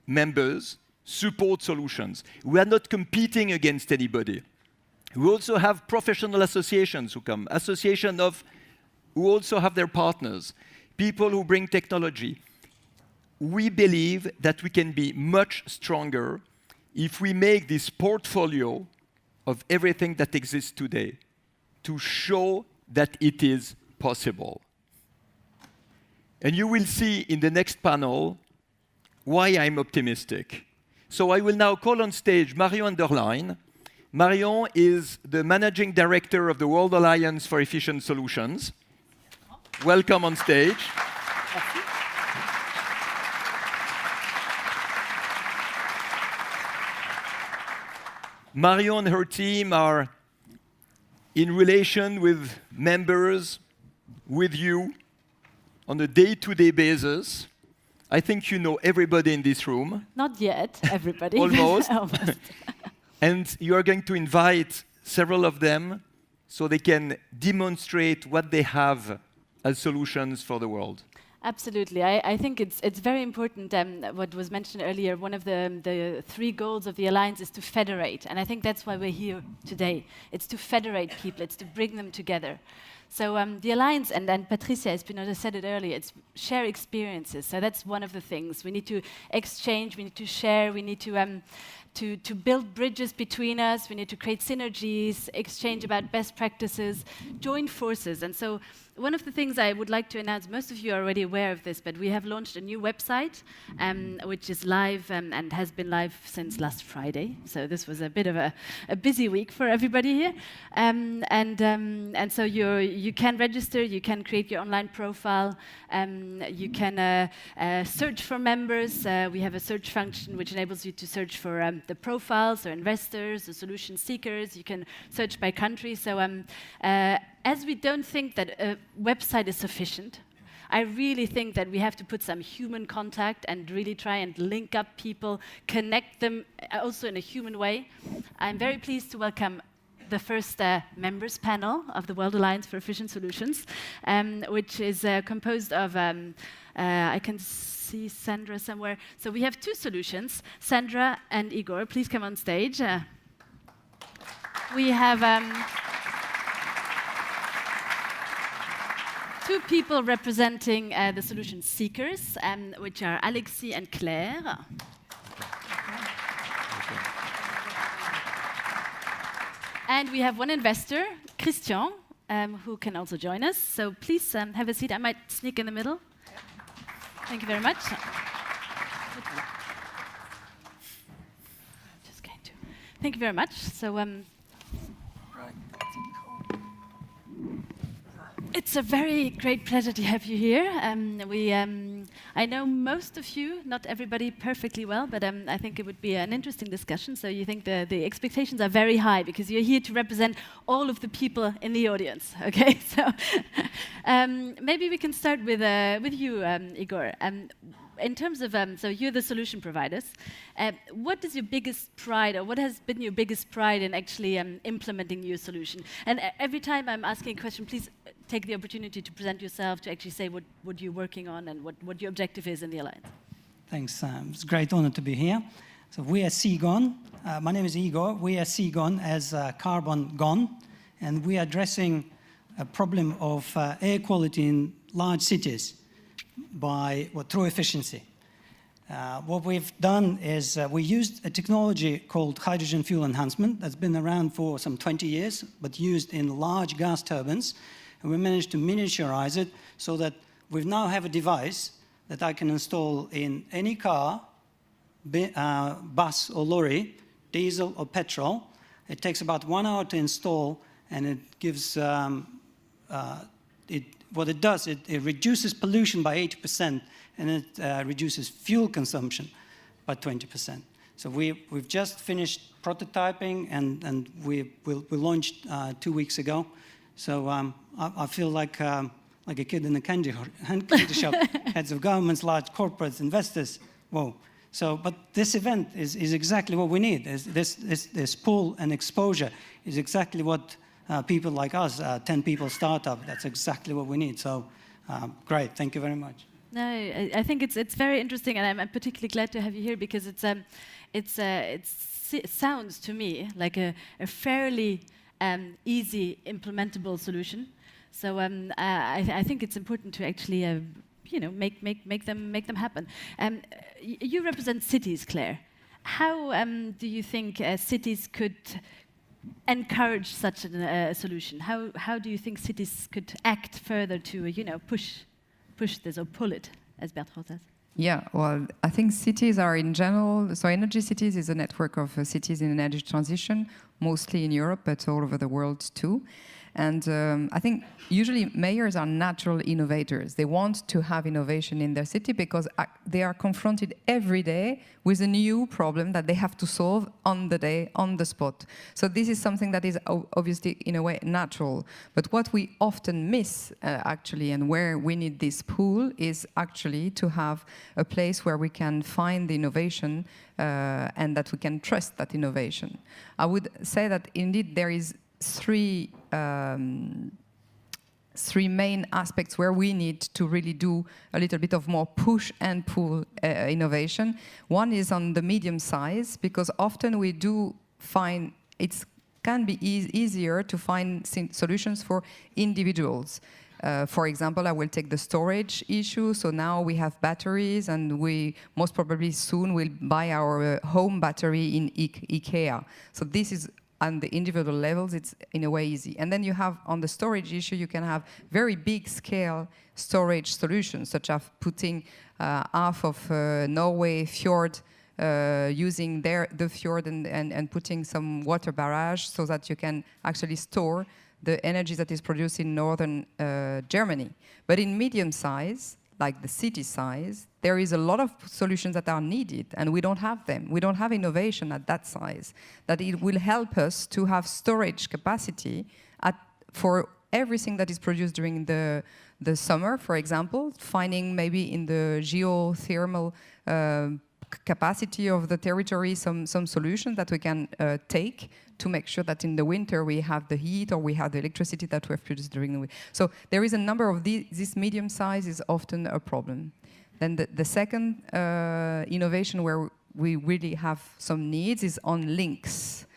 members, support solutions. We are not competing against anybody. We also have professional associations who come, association of who also have their partners, people who bring technology. We believe that we can be much stronger if we make this portfolio of everything that exists today to show that it is possible. And you will see in the next panel why I'm optimistic. So I will now call on stage Marion Anderlein. Marion is the Managing Director of the World Alliance for Efficient Solutions. Welcome on stage. Marion and her team are in relation with members, with you, on a day-to-day basis. I think you know everybody in this room. Not yet, everybody. Almost. Almost. And you are going to invite several of them so they can demonstrate what they have as solutions for the world. Absolutely. I think it's very important, what was mentioned earlier, one of the 3 goals of the Alliance is to federate. And I think that's why we're here today. It's to federate people. It's to bring them together. So the Alliance, and Patricia Espinosa said it earlier, it's share experiences. So that's one of the things. We need to exchange, we need to share, we need to build bridges between us, we need to create synergies, exchange about best practices, join forces. And so one of the things I would like to announce, most of you are already aware of this, but we have launched a new website, which is live and has been live since last Friday. So this was a bit of a busy week for everybody here. And so you can register, you can create your online profile, you can search for members. We have a search function which enables you to search for the profiles or investors or solution seekers. You can search by country. So as we don't think that a website is sufficient, I really think that we have to put some human contact and really try and link up people, connect them also in a human way. I'm very pleased to welcome the first members panel of the World Alliance for Efficient Solutions, which is composed of, I can see Sandra somewhere. So we have 2 solutions, Sandra and Igor. Please come on stage. We have 2 people representing the solution seekers, which are Alexis and Claire. And we have 1 investor, Christian, who can also join us. So please have a seat. I might sneak in the middle. Thank you very much. Just going to. Thank you very much. So it's a very great pleasure to have you here. I know most of you, not everybody perfectly well, but I think it would be an interesting discussion. So you think the expectations are very high because you're here to represent all of the people in the audience. Okay, so maybe we can start with you, Igor. In terms of, so you're the solution providers. What is your biggest pride, or what has been your biggest pride in actually implementing your solution? And every time I'm asking a question, please take the opportunity to present yourself, to actually say what you're working on and what your objective is in the Alliance. Thanks. It's a great honor to be here. So we are CGON. My name is Igor. We are CGON as Carbon Gone, and we are addressing a problem of air quality in large cities through efficiency. What we've done is we used a technology called hydrogen fuel enhancement that's been around for some 20 years, but used in large gas turbines. And we managed to miniaturize it so that we now have a device that I can install in any car, bus or lorry, diesel or petrol. It takes about 1 hour to install, and it gives what it does, it reduces pollution by 80%, and it reduces fuel consumption by 20%. So we've just finished prototyping, and we launched 2 weeks ago. So I feel like a kid in a candy shop, heads of governments, large corporates, investors. Whoa. So, but this event is exactly what we need. This pull and exposure is exactly what people like us, 10 people startup, that's exactly what we need. So great, thank you very much. No, I think it's very interesting, and I'm particularly glad to have you here because it sounds to me like a fairly easy implementable solution. So I think it's important to actually, make them happen. You represent cities, Claire. How do you think cities could encourage such a solution? How do you think cities could act further to, push this or pull it, as Bertrand says? Yeah, well, I think cities are in general, so Energy Cities is a network of cities in energy transition, mostly in Europe, but all over the world too. And I think usually mayors are natural innovators. They want to have innovation in their city because they are confronted every day with a new problem that they have to solve on the day, on the spot. So this is something that is obviously, in a way, natural. But what we often miss, actually, and where we need this pool is actually to have a place where we can find the innovation and that we can trust that innovation. I would say that indeed there is three main aspects where we need to really do a little bit of more push and pull innovation. One is on the medium size, because often we do find it can be easier to find solutions for individuals. For example, I will take the storage issue. So now we have batteries, and we most probably soon will buy our home battery in IKEA. So this is on the individual levels, it's in a way easy. And then you have, on the storage issue, you can have very big scale storage solutions, such as putting half of Norway fjord, using the fjord and putting some water barrage so that you can actually store the energy that is produced in northern Germany. But in medium size, like the city size, there is a lot of solutions that are needed, and we don't have them. We don't have innovation at that size, that it will help us to have storage capacity for everything that is produced during the summer, for example, finding maybe in the geothermal capacity of the territory some solutions that we can take to make sure that in the winter we have the heat or we have the electricity that we have produced during the winter. So there is a number of this medium size is often a problem. Then the second innovation where we really have some needs is on links.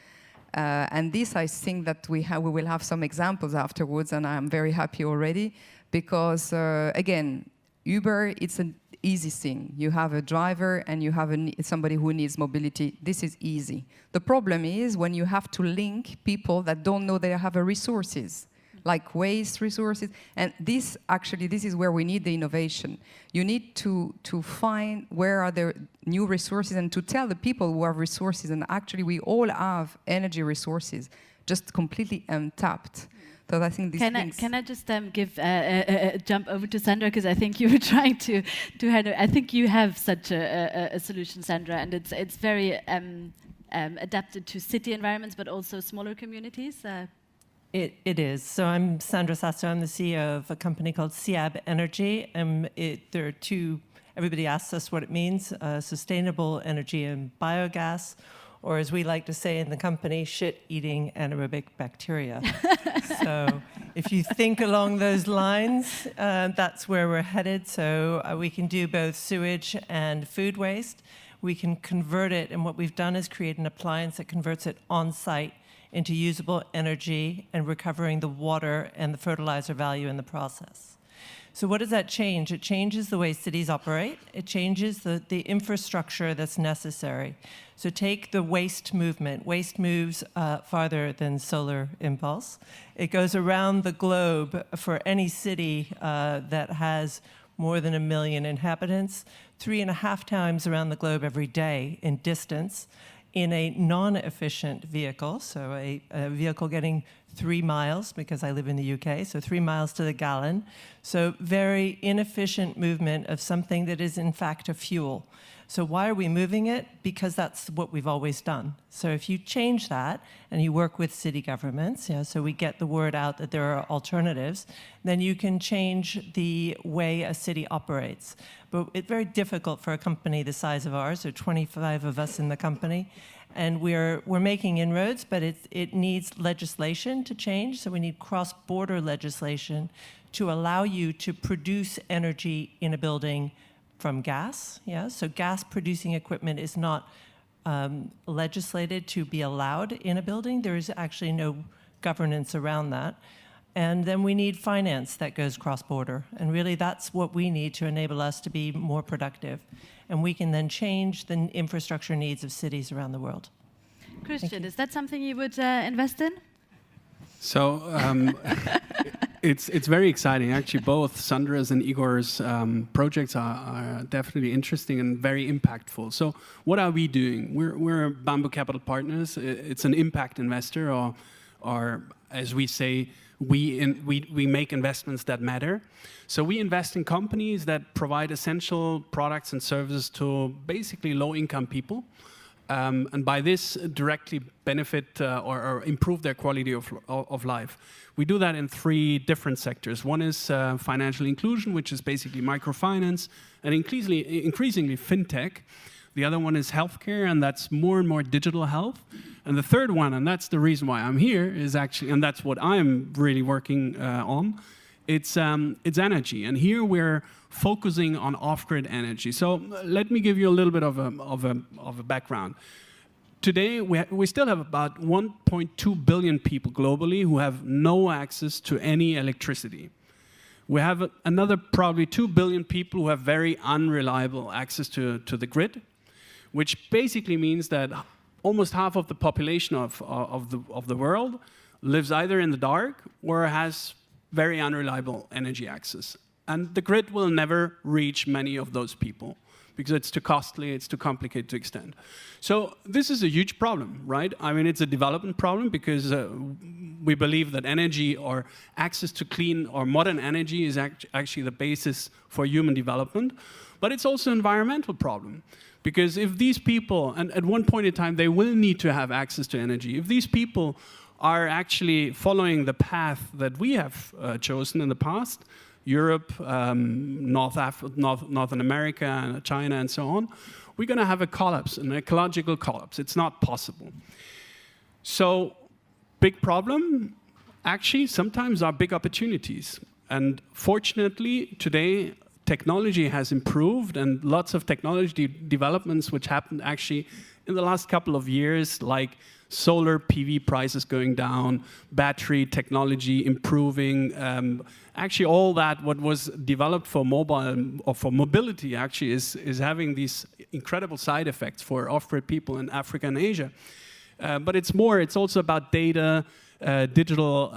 And this, I think that we will have some examples afterwards, and I'm very happy already, because again, Uber, it's an easy thing. You have a driver and you have somebody who needs mobility. This is easy. The problem is when you have to link people that don't know they have resources, like waste resources. And this is where we need the innovation. You need to find where are the new resources and to tell the people who have resources, and actually we all have energy resources, just completely untapped. So I think can I just give a jump over to Sandra, because I think you were trying to I think you have such a solution, Sandra, and it's very adapted to city environments, but also smaller communities. It is. So I'm Sandra Sasso. I'm the CEO of a company called SIAB Energy. There are two. Everybody asks us what it means: sustainable energy and biogas, or as we like to say in the company, shit-eating anaerobic bacteria. So if you think along those lines, that's where we're headed. So we can do both sewage and food waste. We can convert it, and what we've done is create an appliance that converts it on-site into usable energy and recovering the water and the fertilizer value in the process. So what does that change? It changes the way cities operate. It changes the infrastructure that's necessary. So take the waste movement. Waste moves farther than solar impulse. It goes around the globe for any city that has more than 1 million inhabitants, 3.5 times around the globe every day in distance, in a non-efficient vehicle, so a vehicle getting 3 miles, because I live in the UK, so 3 miles to the gallon. So very inefficient movement of something that is in fact a fuel. So why are we moving it? Because that's what we've always done. So if you change that and you work with city governments, so we get the word out that there are alternatives, then you can change the way a city operates. But it's very difficult for a company the size of ours. There are 25 of us in the company, and we're making inroads, but it needs legislation to change. So we need cross-border legislation to allow you to produce energy in a building from gas. So gas-producing equipment is not legislated to be allowed in a building. There is actually no governance around that. And then we need finance that goes cross-border. And really, that's what we need to enable us to be more productive. And we can then change the infrastructure needs of cities around the world. Christian, is that something you would invest in? So it's very exciting. Actually, both Sandra's and Igor's projects are definitely interesting and very impactful. So what are we doing? We're Bamboo Capital Partners. It's an impact investor, or as we say, we make investments that matter. So we invest in companies that provide essential products and services to basically low-income people. And by this, directly benefit or improve their quality of life. We do that in 3 different sectors. One is financial inclusion, which is basically microfinance, and increasingly fintech. The other one is healthcare, and that's more and more digital health. And the third one, and that's the reason why I'm here, is actually, and that's what I'm really working on, it's energy. And here we're focusing on off-grid energy. So let me give you a little bit of a background. Today, we still have about 1.2 billion people globally who have no access to any electricity. We have another probably 2 billion people who have very unreliable access to the grid, which basically means that almost half of the population of the world lives either in the dark or has very unreliable energy access. And the grid will never reach many of those people because it's too costly, it's too complicated to extend. So this is a huge problem, right? I mean, it's a development problem because we believe that energy or access to clean or modern energy is actually the basis for human development. But it's also an environmental problem. Because if these people, and at one point in time, they will need to have access to energy. If these people are actually following the path that we have chosen in the past, Europe, Northern America, China, and so on, we're going to have a collapse, an ecological collapse. It's not possible. So, big problem, actually, sometimes are big opportunities. And fortunately, today, technology has improved, and lots of technology developments which happened actually in the last couple of years, like solar PV prices going down, battery technology improving. Actually, all that what was developed for mobile or for mobility actually is having these incredible side effects for off-grid people in Africa and Asia. But it's more. It's also about data, digital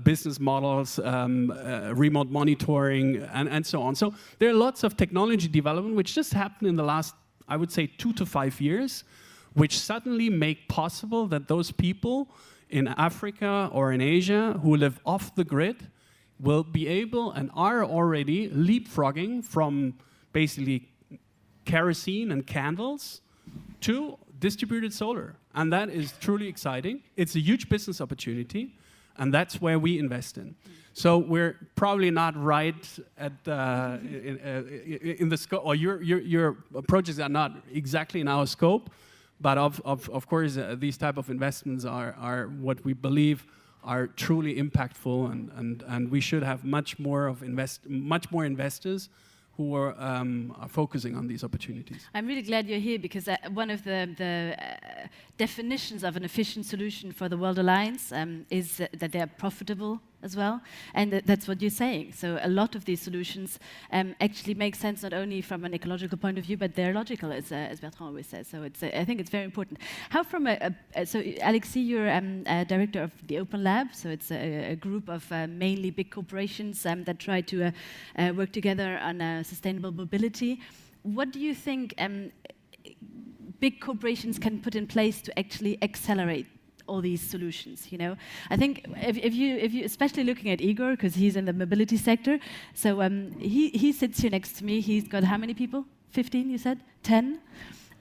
business models, remote monitoring, and so on. So there are lots of technology development which just happened in the last, I would say, 2 to 5 years, which suddenly make possible that those people in Africa or in Asia who live off the grid will be able and are already leapfrogging from basically kerosene and candles to distributed solar. And that is truly exciting. It's a huge business opportunity, and that's where we invest in. So we're probably not right at in the scope, or your projects are not exactly in our scope, but of course these type of investments are what we believe are truly impactful, and we should have much more investors who are focusing on these opportunities. I'm really glad you're here because one of the definitions of an efficient solution for the World Alliance is that they are profitable as well, and that's what you're saying. So a lot of these solutions actually make sense not only from an ecological point of view, but they're logical, as Bertrand always says. So I think it's very important. How from so Alexis, you're director of the Open Lab, so it's a group of mainly big corporations that try to work together on sustainable mobility. What do you think big corporations can put in place to actually accelerate all these solutions? You know, I think if you especially looking at Igor, because he's in the mobility sector, so he sits here next to me. He's got how many people? 15, you said? 10?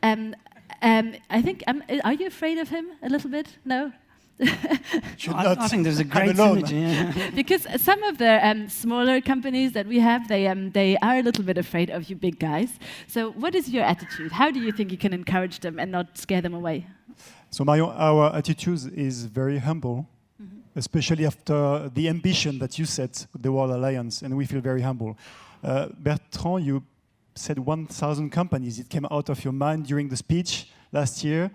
I think, are you afraid of him a little bit? No? I think there's a great synergy. Yeah. Because some of the smaller companies that we have, they are a little bit afraid of you big guys. So what is your attitude? How do you think you can encourage them and not scare them away? So our attitude is very humble, especially after the ambition that you set, the World Alliance, and we feel very humble. Bertrand, you said 1,000 companies. It came out of your mind during the speech last year.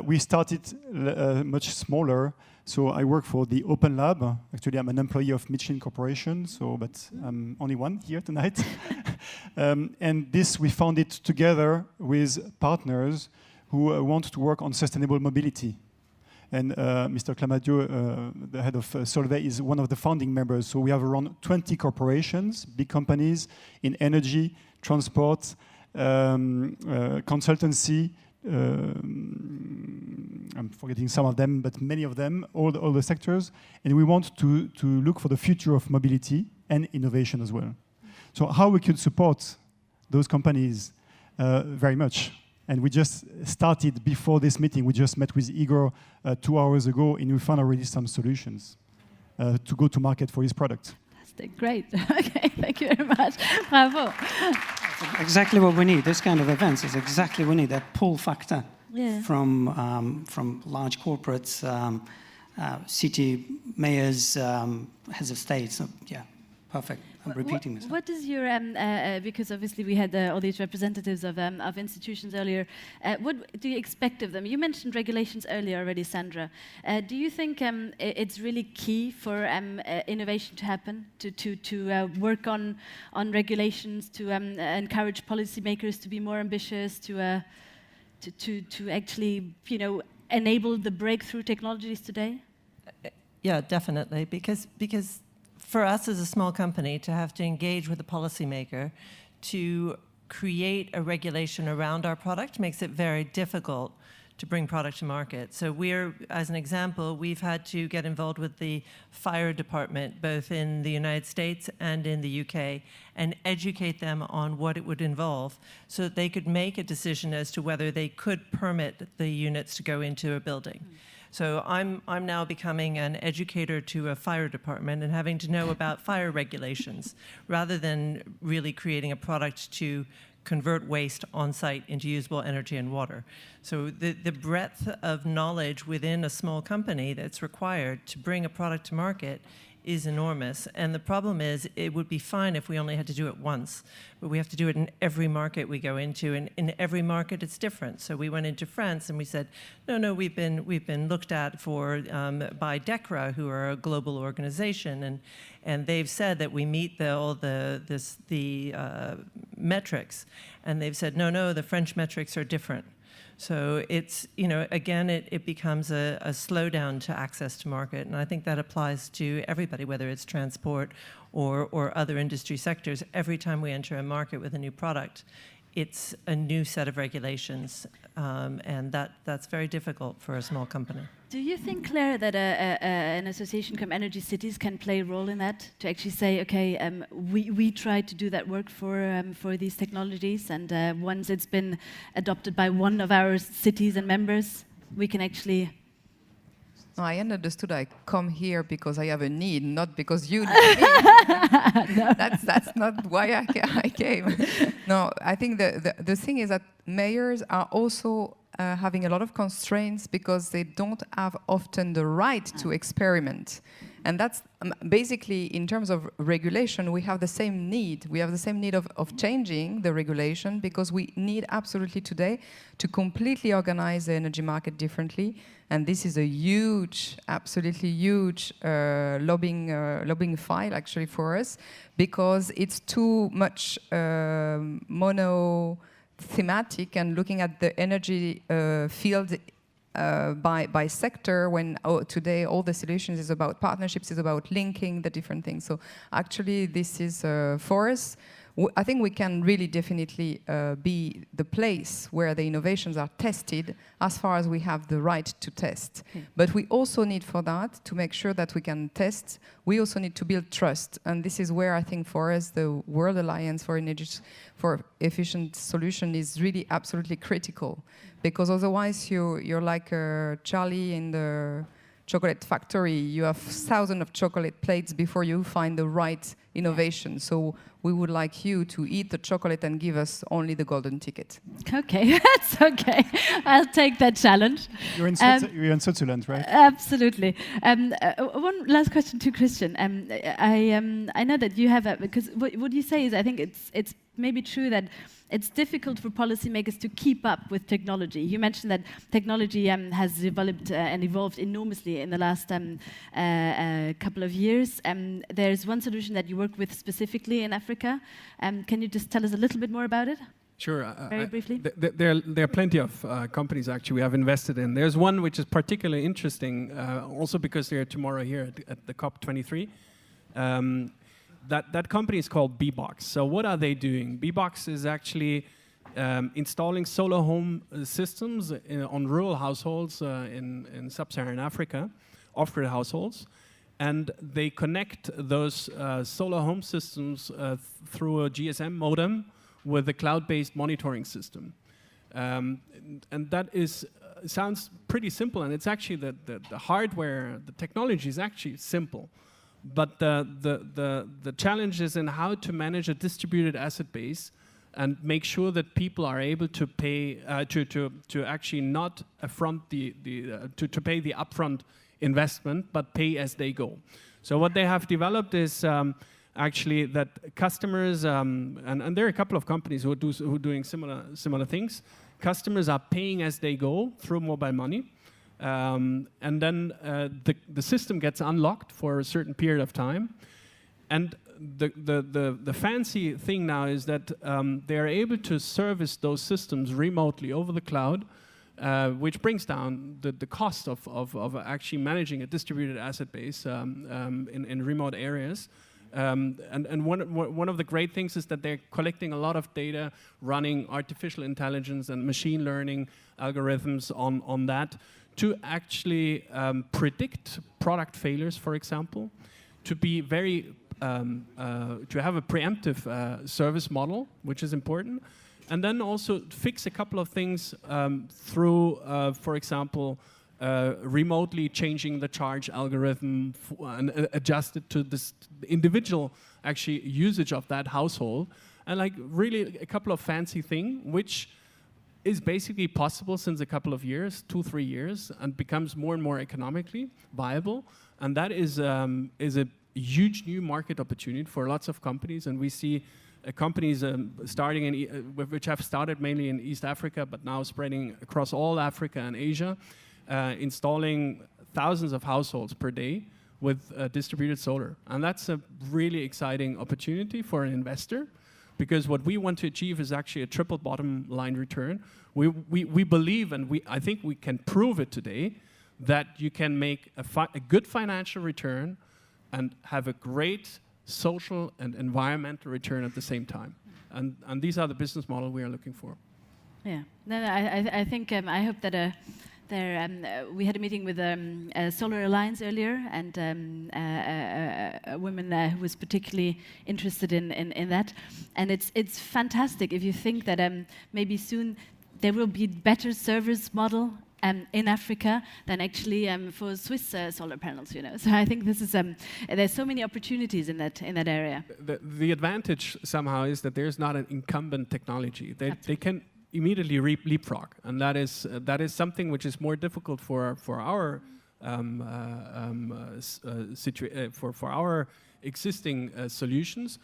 We started much smaller, So I work for the Open Lab. Actually, I'm an employee of Michelin Corporation, but I'm only one here tonight. And this, we founded together with partners who want to work on sustainable mobility. And Mr. Clamadio, the head of Solheim, is one of the founding members. So we have around 20 corporations, big companies in energy, transport, consultancy. I'm forgetting some of them, but many of them, all the sectors. And we want to look for the future of mobility and innovation as well. So how we could support those companies very much. And we just started before this meeting. We just met with Igor 2 hours ago, and we found already some solutions to go to market for his product. Fantastic, great. Okay, thank you very much. Bravo. Exactly what we need. This kind of events is exactly what we need. That pull factor from large corporates, city mayors, heads of state. So yeah, perfect. I'm repeating myself. What is your, because obviously we had all these representatives of institutions earlier, what do you expect of them? You mentioned regulations earlier already, Sandra. Do you think it's really key for innovation to happen, to work on regulations, to encourage policymakers to be more ambitious, to actually, enable the breakthrough technologies today? Yeah, definitely, because for us as a small company to have to engage with a policymaker to create a regulation around our product makes it very difficult to bring product to market. So as an example, we've had to get involved with the fire department, both in the United States and in the UK, and educate them on what it would involve so that they could make a decision as to whether they could permit the units to go into a building. So I'm now becoming an educator to a fire department and having to know about fire regulations rather than really creating a product to convert waste on site into usable energy and water. So the breadth of knowledge within a small company that's required to bring a product to market is enormous. And the problem is, it would be fine if we only had to do it once, but we have to do it in every market we go into, and in every market it's different. So we went into France and we said, no, we've been looked at by DECRA, who are a global organization, and they've said that we meet all the metrics, and they've said, no, the French metrics are different. So it's, again, it becomes a slowdown to access to market. And I think that applies to everybody, whether it's transport or other industry sectors. Every time we enter a market with a new product, it's a new set of regulations. And that's very difficult for a small company. Do you think, Claire, that an association come Energy Cities can play a role in that? To actually say, okay, we try to do that work for these technologies, and once it's been adopted by one of our cities and members, we can actually... No, I understood I come here because I have a need, not because you need me. No. That's not why I came. No, I think the thing is that mayors are also having a lot of constraints because they don't have often the right to experiment. And that's basically, in terms of regulation, we have the same need. We have the same need of changing the regulation because we need absolutely today to completely organize the energy market differently. And this is a huge, absolutely huge lobbying file actually for us, because it's too much mono-thematic and looking at the energy field by sector, when today all the solutions is about partnerships, is about linking the different things. So actually this is for us, I think we can really definitely be the place where the innovations are tested as far as we have the right to test. But we also need for that, to make sure that we can test, we also need to build trust. And this is where I think for us the World Alliance for Energy for Efficient Solution is really absolutely critical. Because otherwise you're like Charlie in the chocolate factory. You have thousands of chocolate plates before you find the right innovation. So we would like you to eat the chocolate and give us only the golden ticket. Okay, that's okay. I'll take that challenge. You're in Switzerland, right? Absolutely. One last question to Christian. I know that you have because what you say is, I think it's maybe true that it's difficult for policymakers to keep up with technology. You mentioned that technology has developed and evolved enormously in the last couple of years. There's one solution that you work with specifically in Africa. Can you just tell us a little bit more about it? Sure. Very briefly. There are plenty of companies actually we have invested in. There's one which is particularly interesting, also because they're tomorrow here at the COP23. That company is called Bbox. So what are they doing? Bbox is actually installing solar home systems on rural households in sub-Saharan Africa, off-grid households. And they connect those solar home systems through a GSM modem with a cloud-based monitoring system. And that sounds pretty simple, and it's actually the hardware, the technology is actually simple. But the challenge is in how to manage a distributed asset base and make sure that people are able to pay, to actually not affront to pay the upfront investment, but pay as they go. So what they have developed is actually that customers, and there are a couple of companies who are doing similar things. Customers are paying as they go through mobile money, and then the system gets unlocked for a certain period of time. And the fancy thing now is that they are able to service those systems remotely over the cloud, which brings down the cost of actually managing a distributed asset base in remote areas. And one of the great things is that they're collecting a lot of data, running artificial intelligence and machine learning algorithms on that to actually predict product failures, for example, to be very to have a preemptive service model, which is important, and then also fix a couple of things through, for example, remotely changing the charge algorithm and adjust it to this individual actually usage of that household, and like really a couple of fancy things, which is basically possible since a couple of years, 2-3 years, and becomes more and more economically viable. And that is a huge new market opportunity for lots of companies, and we see companies starting which have started mainly in East Africa, but now spreading across all Africa and Asia. Installing thousands of households per day with distributed solar. And that's a really exciting opportunity for an investor, because what we want to achieve is actually a triple bottom line return. We believe, and I think we can prove it today, that you can make a good financial return and have a great social and environmental return at the same time. And these are the business model we are looking for. Yeah, I think, I hope that we had a meeting with Solar Alliance earlier, and a woman who was particularly interested in that. And it's fantastic if you think that maybe soon there will be better service model in Africa than actually for Swiss solar panels, you know. So I think this is there's so many opportunities in that area. The advantage somehow is that there's not an incumbent technology. They can immediately leapfrog, and that is something which is more difficult for our for our existing solutions.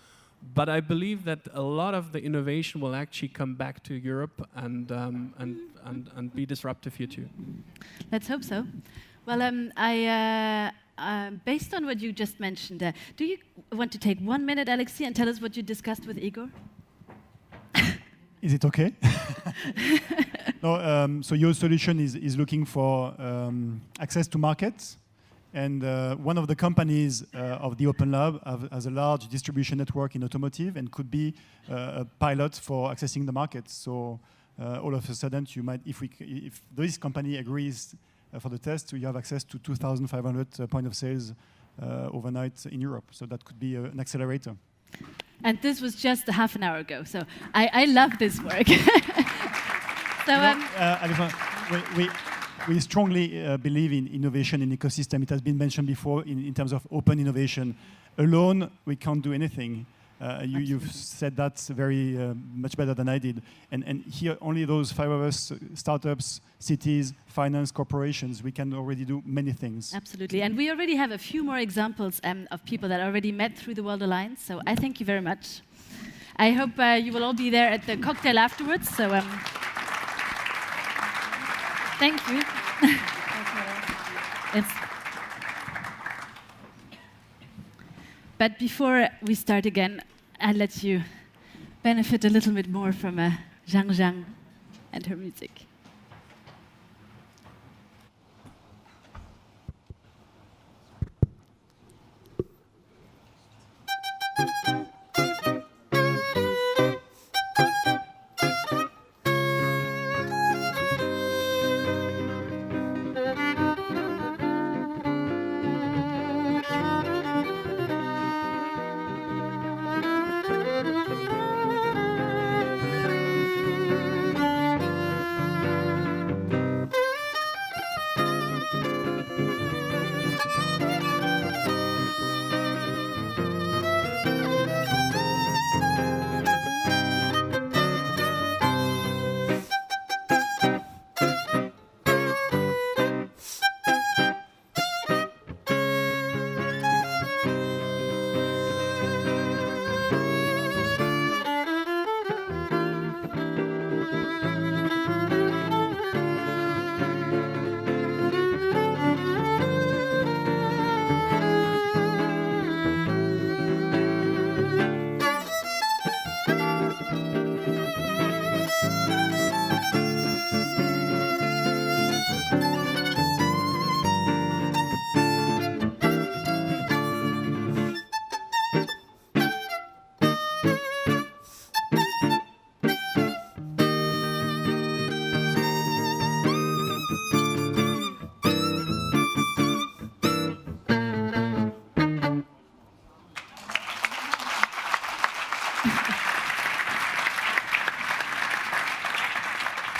But I believe that a lot of the innovation will actually come back to Europe and be disruptive here too. Let's hope so. Well, based on what you just mentioned, do you want to take 1 minute, Alexis, and tell us what you discussed with Igor? Is it okay? No, so your solution is looking for access to markets. And one of the companies of the Open Lab has a large distribution network in automotive and could be a pilot for accessing the markets. So all of a sudden, you might, if this company agrees for the test, you have access to 2,500 point of sales overnight in Europe. So that could be an accelerator. And this was just a half an hour ago. So I love this work. So we strongly believe in innovation in ecosystem. It has been mentioned before in terms of open innovation. Alone, we can't do anything. You've said that very much better than I did. And here, only those 5 of us, startups, cities, finance, corporations, we can already do many things. Absolutely. And we already have a few more examples of people that already met through the World Alliance. So I thank you very much. I hope you will all be there at the cocktail afterwards. So thank you. But before we start again, I'll let you benefit a little bit more from Zhang Zhang and her music.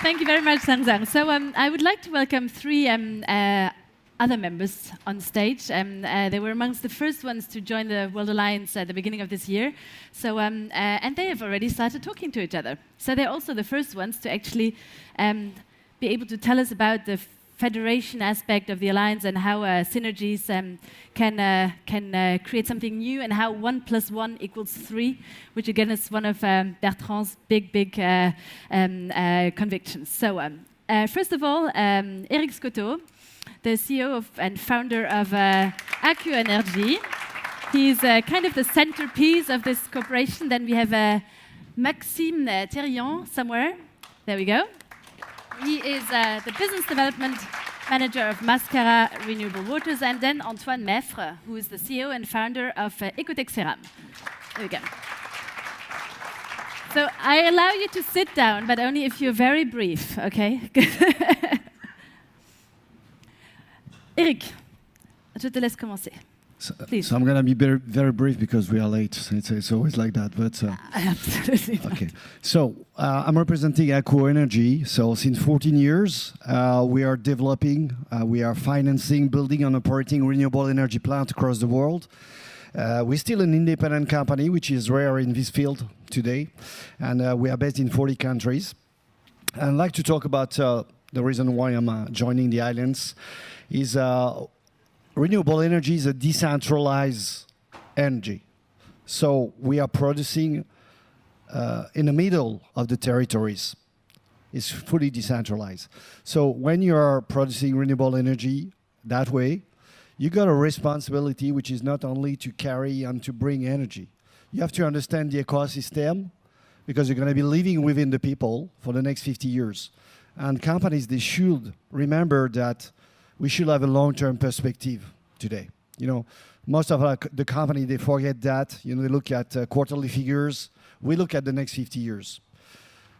Thank you very much, Zhang Zhang. So I would like to welcome three other members on stage. They were amongst the first ones to join the World Alliance at the beginning of this year. So, and they have already started talking to each other. So they're also the first ones to actually be able to tell us about the federation aspect of the alliance and how synergies can create something new, and how 1 + 1 = 3, which again is one of Bertrand's big convictions. So first of all, Erik Scotto, the CEO and founder of Accu Energy. He's kind of the centerpiece of this cooperation. Then we have Maxime Thérian somewhere. There we go. He is the business development manager of Mascara Renewable Waters. And then Antoine Meffre, who is the CEO and founder of Ecotech Ceram. There we go. So I allow you to sit down, but only if you're very brief, okay? Erik, je te laisse commencer. So I'm going to be very brief because we are late. It's always like that. But absolutely. Okay. So I'm representing Accu Energy. So since 14 years, we are developing, we are financing, building, and operating renewable energy plants across the world. We're still an independent company, which is rare in this field today, and we are based in 40 countries. And I'd like to talk about the reason why I'm joining the Alliance is. Renewable energy is a decentralized energy. So we are producing in the middle of the territories. It's fully decentralized. So when you are producing renewable energy that way, you got a responsibility which is not only to carry and to bring energy. You have to understand the ecosystem because you're going to be living within the people for the next 50 years. And companies, they should remember that we should have a long-term perspective today. You know, most of the company, they forget that. You know, they look at quarterly figures. We look at the next 50 years.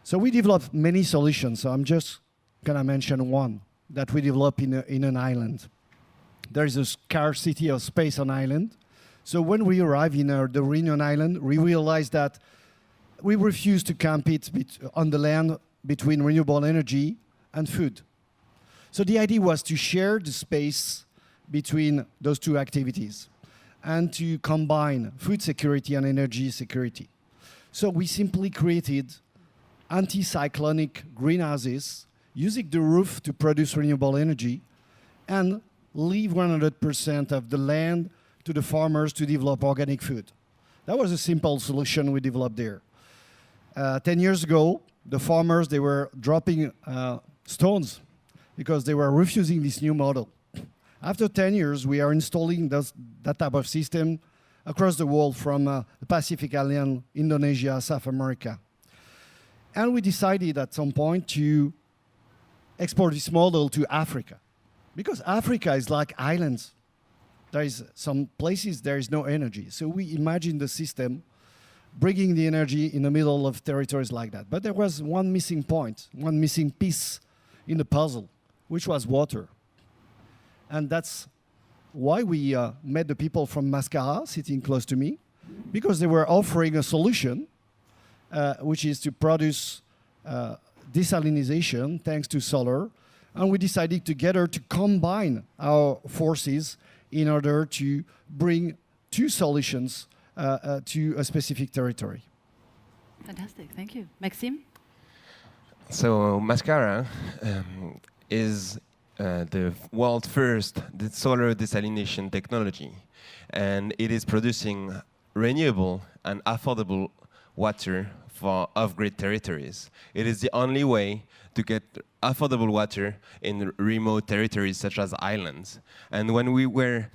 So we developed many solutions. So I'm just going to mention one that we developed in an island. There is a scarcity of space on island. So when we arrive in the Réunion Island, we realize that we refuse to compete on the land between renewable energy and food. So the idea was to share the space between those two activities and to combine food security and energy security. So we simply created anti-cyclonic greenhouses using the roof to produce renewable energy and leave 100% of the land to the farmers to develop organic food. That was a simple solution we developed there. 10 years ago, the farmers, they were dropping stones because they were refusing this new model. After 10 years, we are installing that type of system across the world from the Pacific Island, Indonesia, South America. And we decided at some point to export this model to Africa. Because Africa is like islands. There is some places there is no energy. So we imagine the system bringing the energy in the middle of territories like that. But there was one missing point, one missing piece in the puzzle, which was water. And that's why we met the people from Mascara, sitting close to me, because they were offering a solution, which is to produce desalinization thanks to solar. And we decided together to combine our forces in order to bring two solutions to a specific territory. Fantastic, thank you. Maxime? So Mascara is the world's first solar desalination technology, and it is producing renewable and affordable water for off-grid territories. It is the only way to get affordable water in remote territories such as islands. And when we were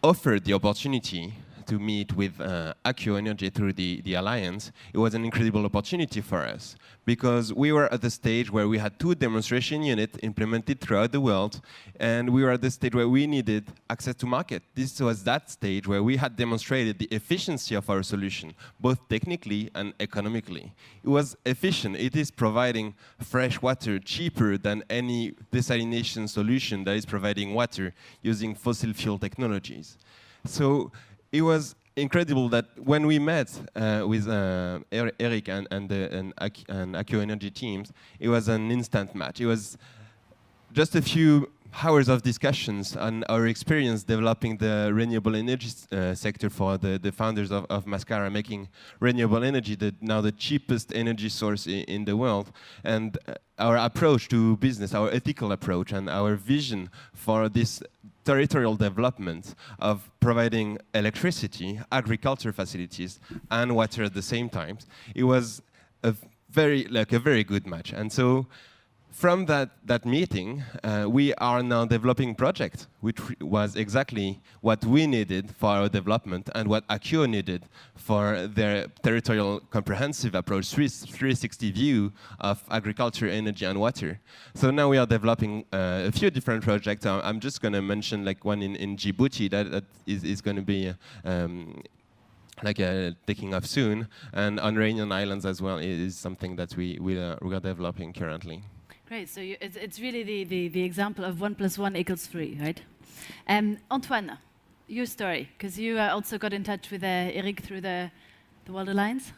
offered the opportunity to meet with Accio Energy through the alliance, it was an incredible opportunity for us because we were at the stage where we had 2 demonstration units implemented throughout the world, and we were at the stage where we needed access to market. This was that stage where we had demonstrated the efficiency of our solution, both technically and economically. It was efficient. It is providing fresh water cheaper than any desalination solution that is providing water using fossil fuel technologies. So it was incredible that when we met with Erik and Accio Energy teams, it was an instant match. It was just a few hours of discussions on our experience developing the renewable energy sector for the founders of Mascara, making renewable energy now the cheapest energy source in the world, and our approach to business, our ethical approach, and our vision for this territorial development of providing electricity, agriculture facilities, and water at the same time. It was a very good match. And so from that meeting, we are now developing a project, which was exactly what we needed for our development and what Accio needed for their territorial comprehensive approach, 360 view of agriculture, energy, and water. So now we are developing a few different projects. I'm just going to mention like one in Djibouti that is going to be taking off soon, and on Réunion Islands as well is something that we are developing currently. Great, so it's really the example of 1 + 1 = 3, right? Antoine, your story, because you also got in touch with Erik through the World Alliance.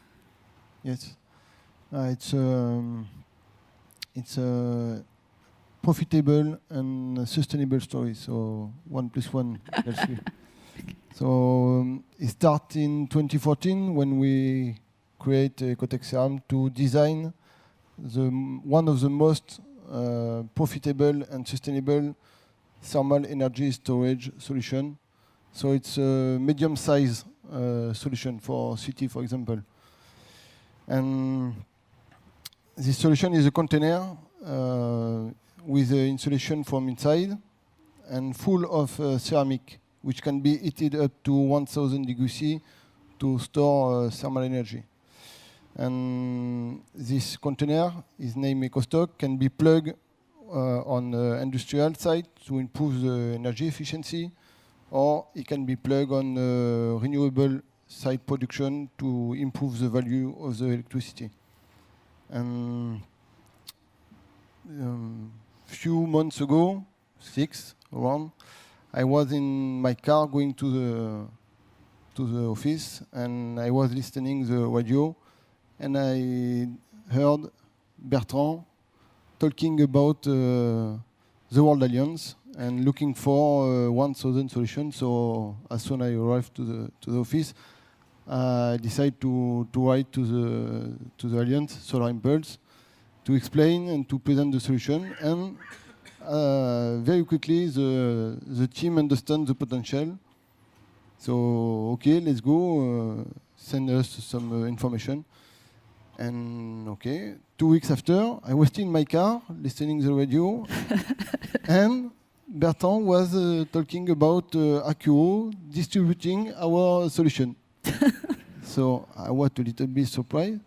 Yes, it's a profitable and sustainable story. So 1 + 1 = 3. So it started in 2014 when we create Ecotech to design one of the most profitable and sustainable thermal energy storage solution. So it's a medium-size solution for city, for example. And this solution is a container with the insulation from inside and full of ceramic, which can be heated up to 1000 degrees C to store thermal energy. And this container is named EcoStock, can be plugged on the industrial site to improve the energy efficiency, or it can be plugged on renewable site production to improve the value of the electricity. And few months ago, 6 around, I was in my car going to the office, and I was listening the radio, and I heard Bertrand talking about the World Alliance and looking for 1,000 solutions. So as soon as I arrived to the office, I decided to write to the Alliance, Solar Impulse, to explain and to present the solution. And very quickly, the team understands the potential. So, okay, let's go, send us some information. And okay, 2 weeks after, I was still in my car listening to the radio, and Bertrand was talking about Accuo distributing our solution. So I was a little bit surprised,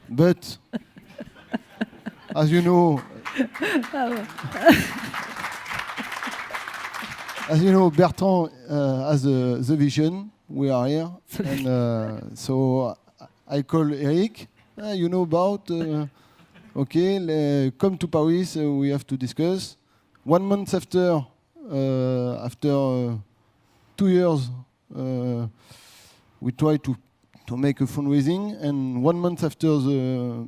but as you know, Bertrand has the vision. We are here, and so I call Erik. You know about? Okay, come to Paris. We have to discuss. 1 month after, 2 years, we try to make a fundraising, and 1 month after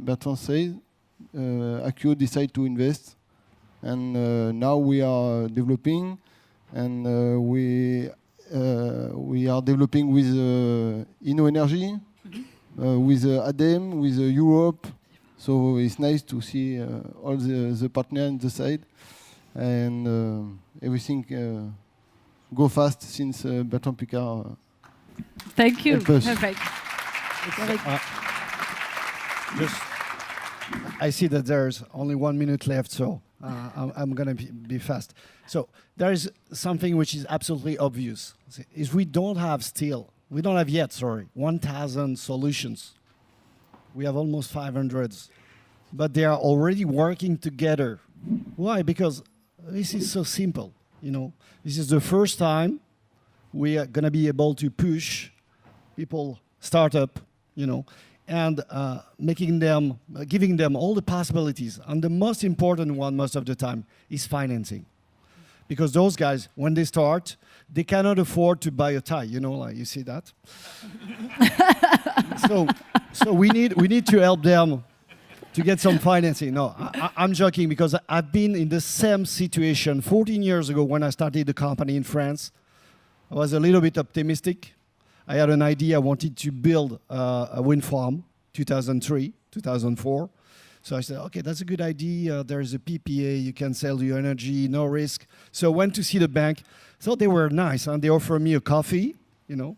Bertrand said, Accuo decide to invest, and now we are developing, and we are developing with InnoEnergy, with ADEM, with Europe. So it's nice to see all the partners on the side, and everything go fast since Bertrand Picard. Thank you. Help us. Perfect. I see that there's only 1 minute left, so I'm going to be fast. So there is something which is absolutely obvious. Is we don't have yet 1,000 solutions. We have almost 500, but they are already working together. Why? Because this is so simple. This is the first time we are going to be able to push people, startup, and giving them all the possibilities. And the most important one, most of the time, is financing. Because those guys, when they start, they cannot afford to buy a tie. Like you see that. So we need to help them to get some financing. No, I'm joking, because I've been in the same situation 14 years ago when I started the company in France. I was a little bit optimistic. I had an idea. I wanted to build a wind farm, 2003, 2004. So I said, okay, that's a good idea. There's a PPA. You can sell your energy, no risk. So I went to see the bank. Thought they were nice, and they offered me a coffee, And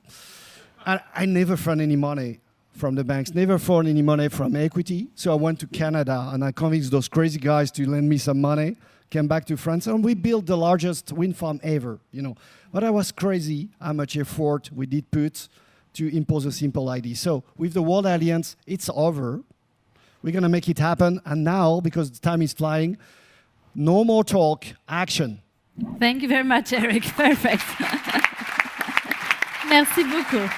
I never found any money from the banks, never found any money from equity. So I went to Canada, and I convinced those crazy guys to lend me some money, came back to France, and we built the largest wind farm ever, But I was crazy how much effort we did put to impose a simple idea. So with the World Alliance, it's over. We're going to make it happen. And now, because the time is flying, no more talk, action. Thank you very much, Erik. Perfect. Merci beaucoup.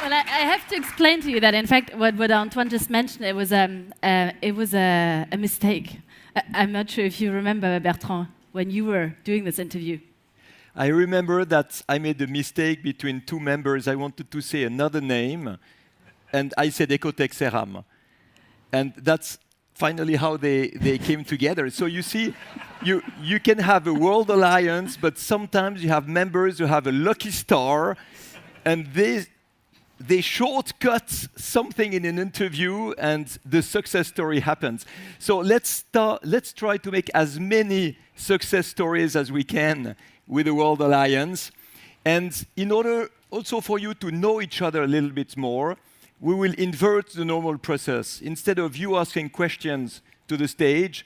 Well, I have to explain to you that, in fact, what Antoine just mentioned, it was a mistake. I'm not sure if you remember, Bertrand, when you were doing this interview. I remember that I made a mistake between two members. I wanted to say another name, and I said Ecotech Ceram. And that's finally how they came together. So you see, you can have a World Alliance, but sometimes you have members who have a lucky star, and they shortcut something in an interview, and the success story happens. So let's try to make as many success stories as we can with the World Alliance. And in order also for you to know each other a little bit more, we will invert the normal process. Instead of you asking questions to the stage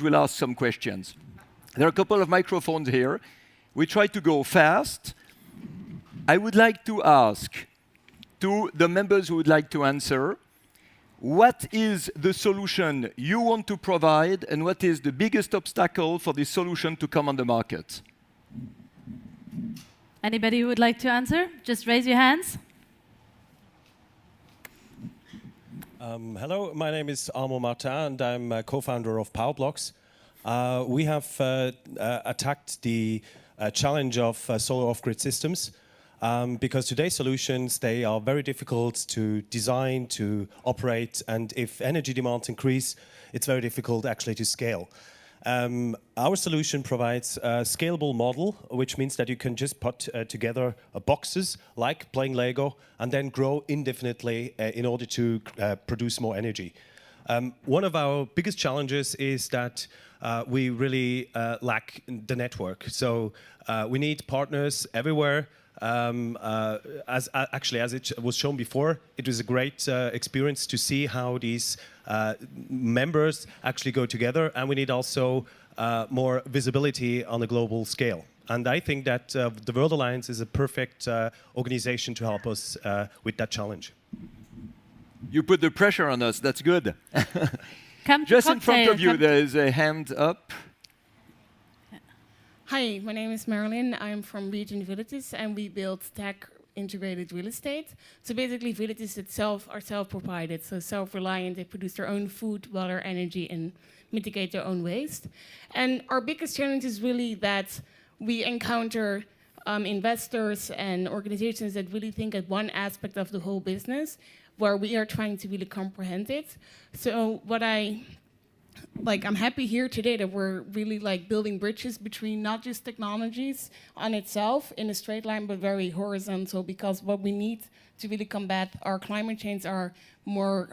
will ask some questions. There are a couple of microphones here. We try to go fast. I would like to ask to the members who would like to answer, what is the solution you want to provide, and what is the biggest obstacle for this solution to come on the market? Anybody who would like to answer? Just raise your hands. Hello, my name is Armand Martin, and I'm a co-founder of PowerBlocks. We have attacked the challenge of solar off-grid systems because today's solutions, they are very difficult to design, to operate, and if energy demands increase, it's very difficult actually to scale. Our solution provides a scalable model, which means that you can just put together boxes like playing Lego and then grow indefinitely in order to produce more energy. One of our biggest challenges is that we really lack the network. So we need partners everywhere as it was shown before, it was a great experience to see how these members actually go together, and we need also more visibility on a global scale. And I think that the World Alliance is a perfect organization to help us with that challenge. You put the pressure on us, that's good. Come Just in front of you, there is a hand up. Hi, my name is Marilyn. I'm from Region Villages, and we build tech-integrated real estate. So basically, villages itself are self-provided, so self-reliant. They produce their own food, water, energy, and mitigate their own waste. And our biggest challenge is really that we encounter investors and organizations that really think at one aspect of the whole business, where we are trying to really comprehend it. So I'm happy here today that we're really building bridges between not just technologies on itself in a straight line, but very horizontal, because what we need to really combat our climate change are more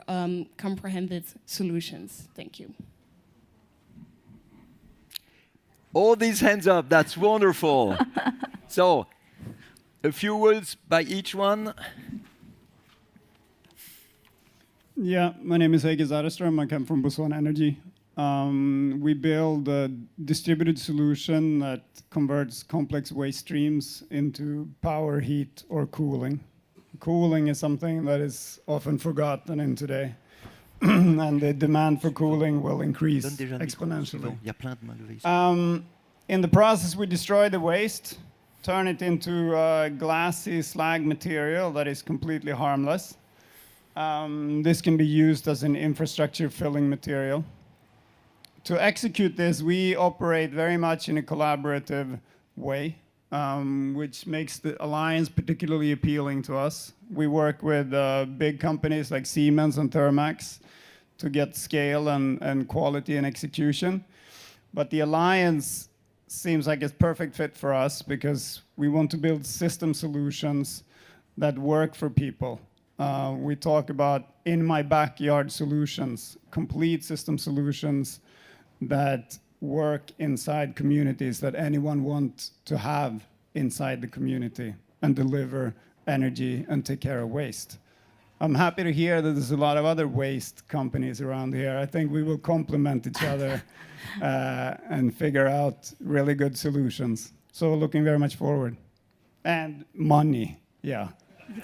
comprehended solutions. Thank you. All these hands up, that's wonderful. So, a few words by each one. Yeah, my name is H.S.H. I come from Botswana Energy. We build a distributed solution that converts complex waste streams into power, heat, or cooling. Cooling is something that is often forgotten in today. And the demand for cooling will increase exponentially. In the process, we destroy the waste, turn it into a glassy slag material that is completely harmless. This can be used as an infrastructure filling material. To execute this, we operate very much in a collaborative way, which makes the alliance particularly appealing to us. We work with big companies like Siemens and Thermax to get scale and quality and execution. But the alliance seems like it's perfect fit for us because we want to build system solutions that work for people. We talk about in my backyard solutions, complete system solutions that work inside communities that anyone wants to have inside the community and deliver energy and take care of waste. I'm happy to hear that there's a lot of other waste companies around here. I think we will complement each other and figure out really good solutions. So looking very much forward. And money, yeah.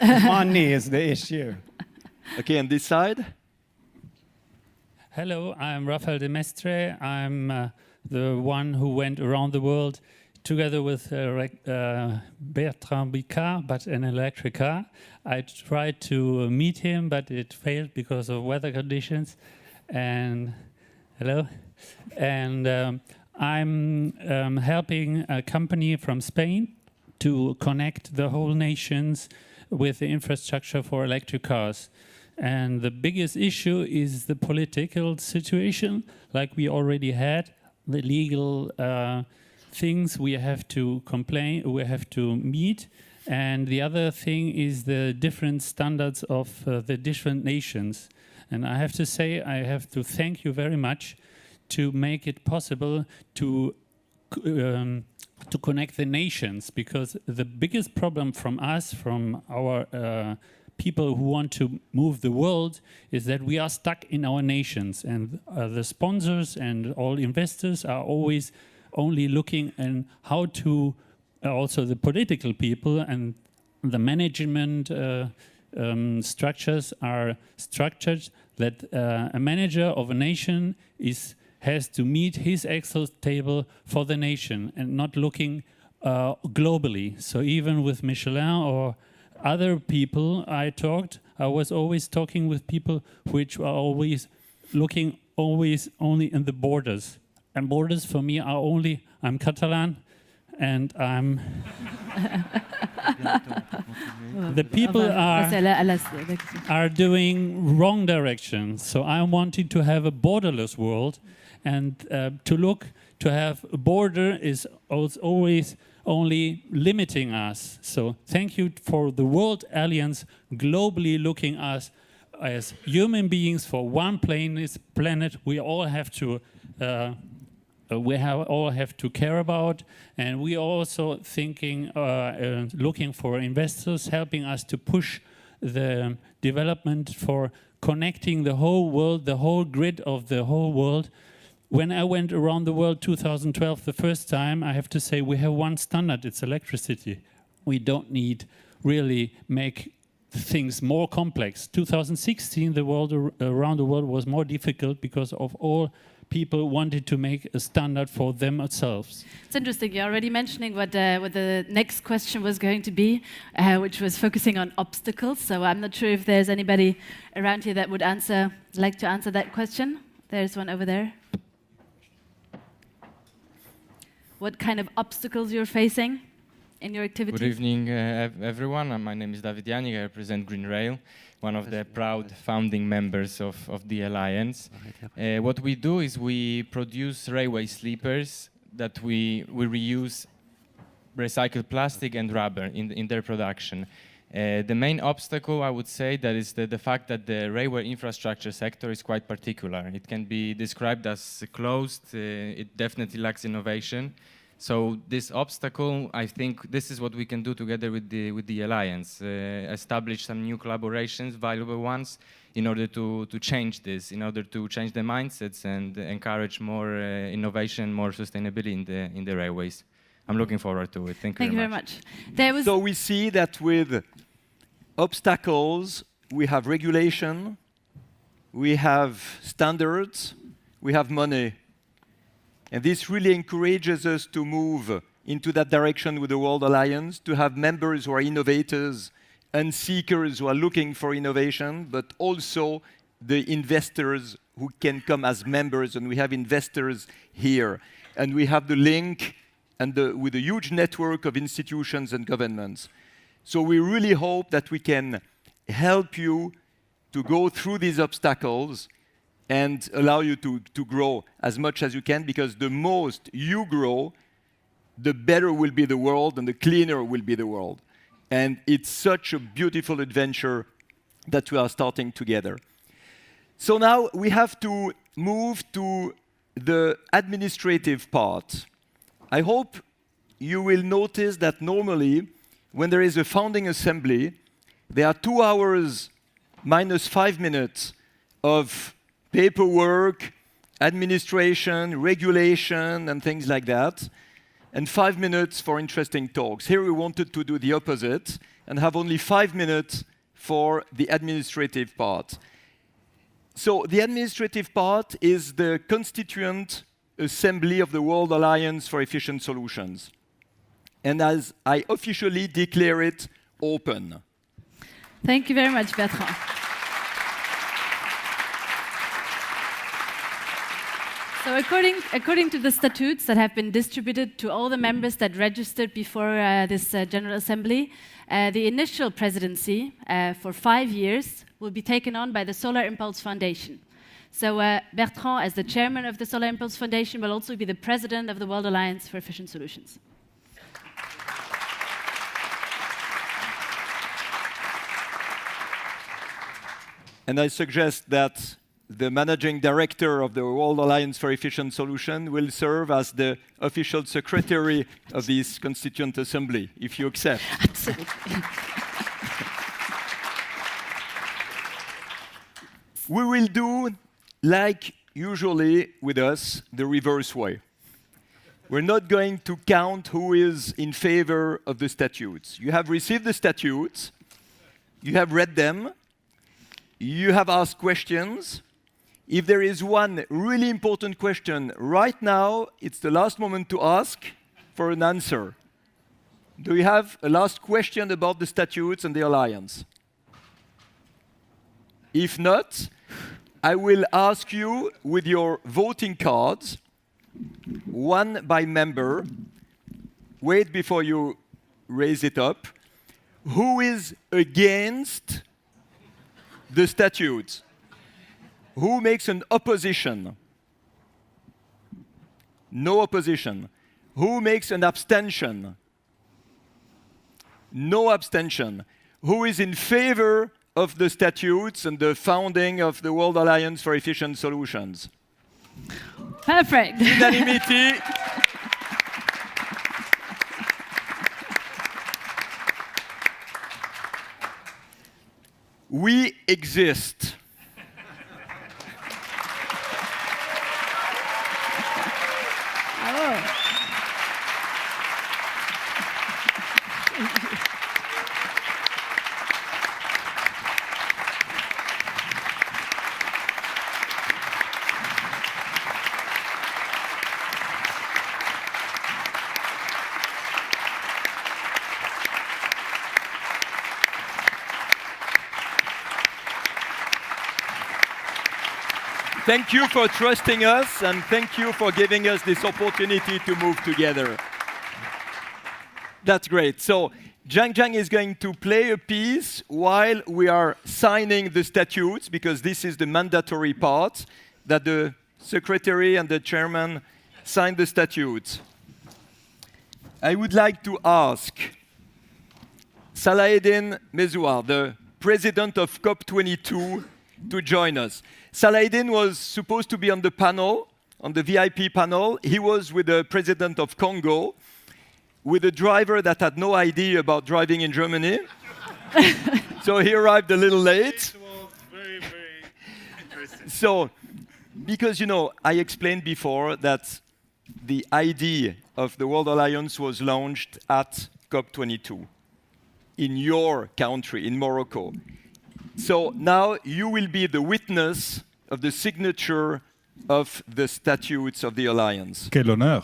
Money is the issue. Okay, on this side. Hello, I'm Rafael de Mestre. I'm the one who went around the world together with Bertrand Picard, but an electric car. I tried to meet him, but it failed because of weather conditions. And hello, and I'm helping a company from Spain to connect the whole nations with the infrastructure for electric cars. And the biggest issue is the political situation, like we already had, the legal things we have to we have to meet. And the other thing is the different standards of the different nations. And I have to say, I have to thank you very much to make it possible to connect the nations, because the biggest problem from us, from our people who want to move the world, is that we are stuck in our nations, and the sponsors and all investors are always only looking at how to, also the political people and the management structures are structured that a manager of a nation has to meet his Excel table for the nation and not looking globally. So even with Michelin or other people I was always talking with people which are always looking only in the borders. And borders for me are only, I'm Catalan and I'm... the people are doing wrong direction. So I'm wanting to have a borderless world, and to have a border is always only limiting us. So thank you for the World Alliance globally looking us as human beings for one planet. We all have to all have to care about. And we also thinking, looking for investors helping us to push the development for connecting the whole world, the whole grid of the whole world. When I went around the world 2012 the first time, I have to say we have one standard, it's electricity. We don't need really make things more complex. 2016, the world around the world was more difficult because of all people wanted to make a standard for themselves. It's interesting. You're already mentioning what the next question was going to be, which was focusing on obstacles. So I'm not sure if there's anybody around here that would like to answer that question. There's one over there. What kind of obstacles you're facing in your activities? Good evening, everyone. My name is David Janik. I represent Green Rail, one of the proud founding members of the Alliance. What we do is we produce railway sleepers that we reuse recycled plastic and rubber in their production. The main obstacle, I would say, that is the fact that the railway infrastructure sector is quite particular. It can be described as closed. It definitely lacks innovation. So this obstacle, I think this is what we can do together with the Alliance, establish some new collaborations, valuable ones, in order to change this, in order to change the mindsets and encourage more innovation, more sustainability in the railways. I'm looking forward to it. Thank you very much. So we see that with obstacles, we have regulation, we have standards, we have money. And this really encourages us to move into that direction with the World Alliance, to have members who are innovators and seekers who are looking for innovation, but also the investors who can come as members, and we have investors here. And we have the link with a huge network of institutions and governments. So we really hope that we can help you to go through these obstacles and allow you to grow as much as you can, because the most you grow, the better will be the world and the cleaner will be the world. And it's such a beautiful adventure that we are starting together. So now we have to move to the administrative part. I hope you will notice that normally when there is a founding assembly, there are 2 hours minus 5 minutes of paperwork, administration, regulation, and things like that, and 5 minutes for interesting talks. Here we wanted to do the opposite and have only 5 minutes for the administrative part. So the administrative part is the constituent assembly of the World Alliance for Efficient Solutions. And as I officially declare it open. Thank you very much, Bertrand. So according to the statutes that have been distributed to all the members that registered before this General Assembly, the initial presidency for 5 years will be taken on by the Solar Impulse Foundation. So Bertrand, as the chairman of the Solar Impulse Foundation, will also be the president of the World Alliance for Efficient Solutions. And I suggest that the managing director of the World Alliance for Efficient Solutions will serve as the official secretary of this constituent assembly, if you accept. Absolutely. We will do, like usually with us, the reverse way. We're not going to count who is in favor of the statutes. You have received the statutes, you have read them, you have asked questions. If there is one really important question right now, it's the last moment to ask for an answer. Do you have a last question about the statutes and the alliance? If not, I will ask you with your voting cards, one by member, wait before you raise it up, who is against the statutes? Who makes an opposition? No opposition. Who makes an abstention? No abstention. Who is in favor of the statutes and the founding of the World Alliance for Efficient Solutions? Perfect. Unanimity. We exist. Oh. Thank you for trusting us, and thank you for giving us this opportunity to move together. That's great. So Zhang is going to play a piece while we are signing the statutes, because this is the mandatory part, that the secretary and the chairman sign the statutes. I would like to ask Salaheddin Mezouar, the president of COP22, to join us. Salaheddin was supposed to be on the panel, on the VIP panel. He was with the president of Congo, with a driver that had no idea about driving in Germany. So he arrived a little late. It was very, very interesting. So, because, you know, I explained before that the idea of the World Alliance was launched at COP22 in your country, in Morocco. So now you will be the witness of the signature of the statutes of the Alliance. Quel honneur.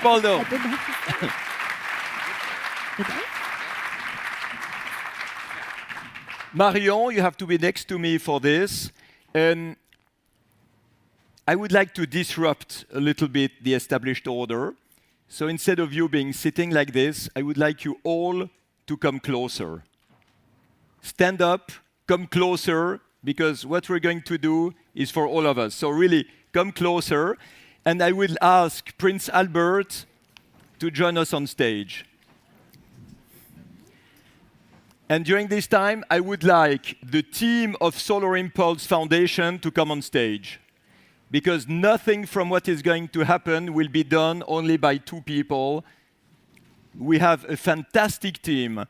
Baldo. Marion, you have to be next to me for this. I would like to disrupt a little bit the established order. So instead of you being sitting like this, I would like you all to come closer. Stand up, come closer, because what we're going to do is for all of us. So really, come closer. And I will ask Prince Albert to join us on stage. And during this time, I would like the team of Solar Impulse Foundation to come on stage, because nothing from what is going to happen will be done only by 2 people. We have a fantastic team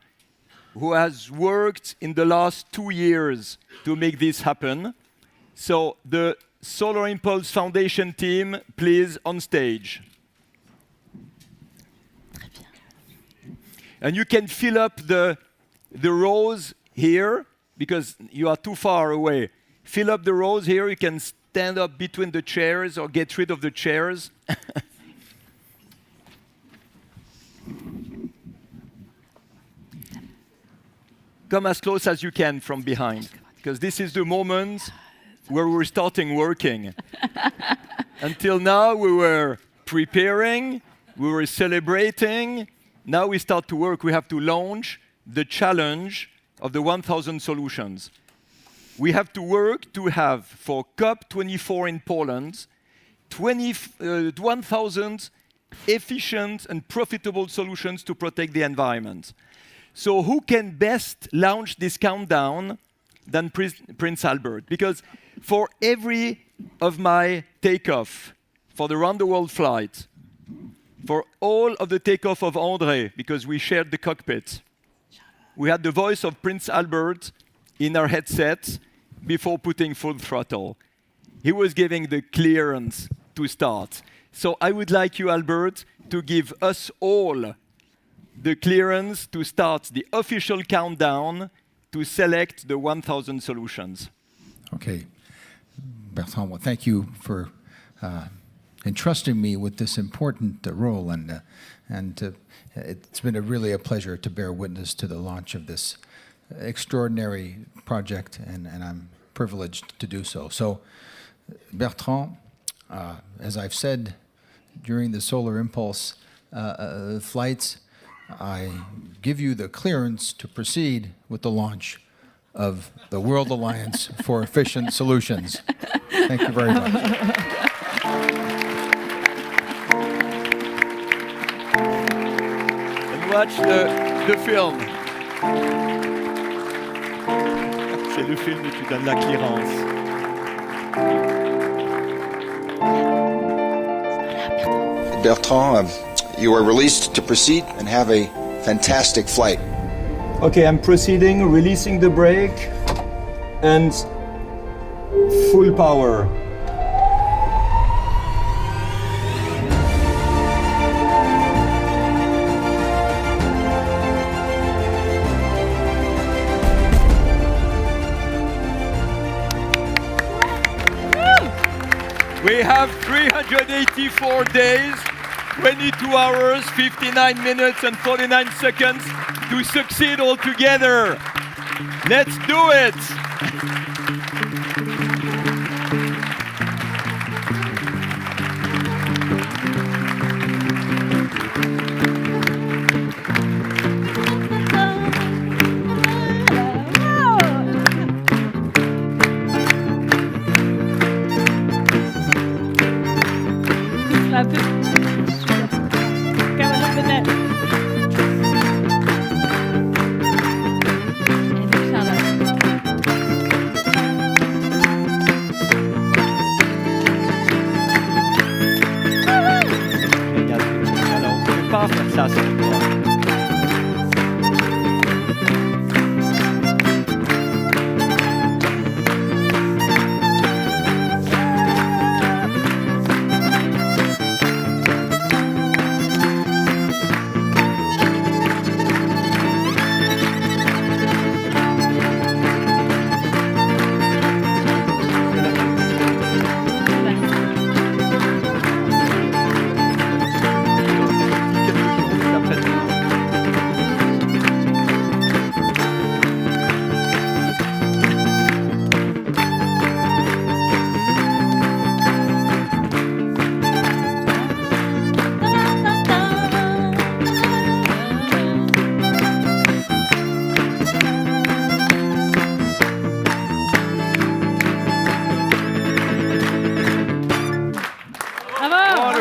who has worked in the last 2 years to make this happen. So the Solar Impulse Foundation team, please, on stage. And you can fill up the rows here, because you are too far away. Fill up the rows here. You can stand up between the chairs or get rid of the chairs. Come as close as you can from behind, because this is the moment where we're starting working. Until now, we were preparing, we were celebrating. Now we start to work. We have to launch the challenge of the 1,000 solutions. We have to work to have, for COP24 in Poland, 1,000 efficient and profitable solutions to protect the environment. So who can best launch this countdown than Prince Albert? Because for every of my takeoff, for the round-the-world flight, for all of the takeoff of André, because we shared the cockpit, we had the voice of Prince Albert in our headsets before putting full throttle. He was giving the clearance to start. So I would like you, Albert, to give us all the clearance to start the official countdown to select the 1,000 solutions. Okay. Bertrand, well, thank you for entrusting me with this important role, and it's been really a pleasure to bear witness to the launch of this extraordinary project, and I'm privileged to do so. So, Bertrand, as I've said during the Solar Impulse flights, I give you the clearance to proceed with the launch of the World Alliance for Efficient Solutions. Thank you very much. And watch the film. C'est le film où tu donnes la clearance. Bertrand, you are released to proceed and have a fantastic flight. Okay, I'm proceeding, releasing the brake, and full power. We have 384 days, 22 hours, 59 minutes, and 49 seconds to succeed all together. Let's do it!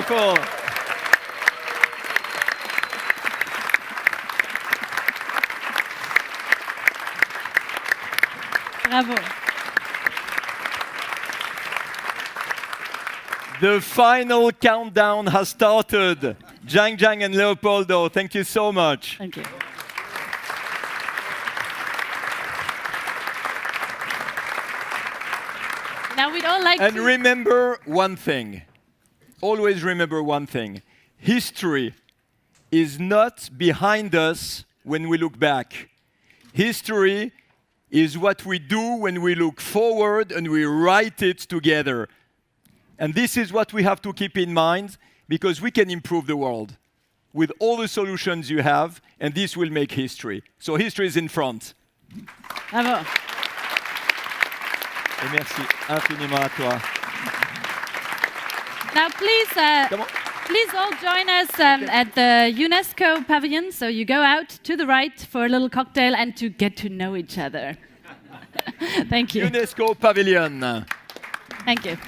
Wonderful. Bravo. The final countdown has started. Zhang Zhang and Leopoldo, thank you so much. Thank you. Now we'd all like and to... remember one thing. Always remember one thing. History is not behind us when we look back. History is what we do when we look forward and we write it together. And this is what we have to keep in mind, because we can improve the world with all the solutions you have, and this will make history. So history is in front. Bravo. Et merci infiniment à toi. Now, please all join us at the UNESCO pavilion. So you go out to the right for a little cocktail and to get to know each other. Thank you. UNESCO pavilion. Thank you.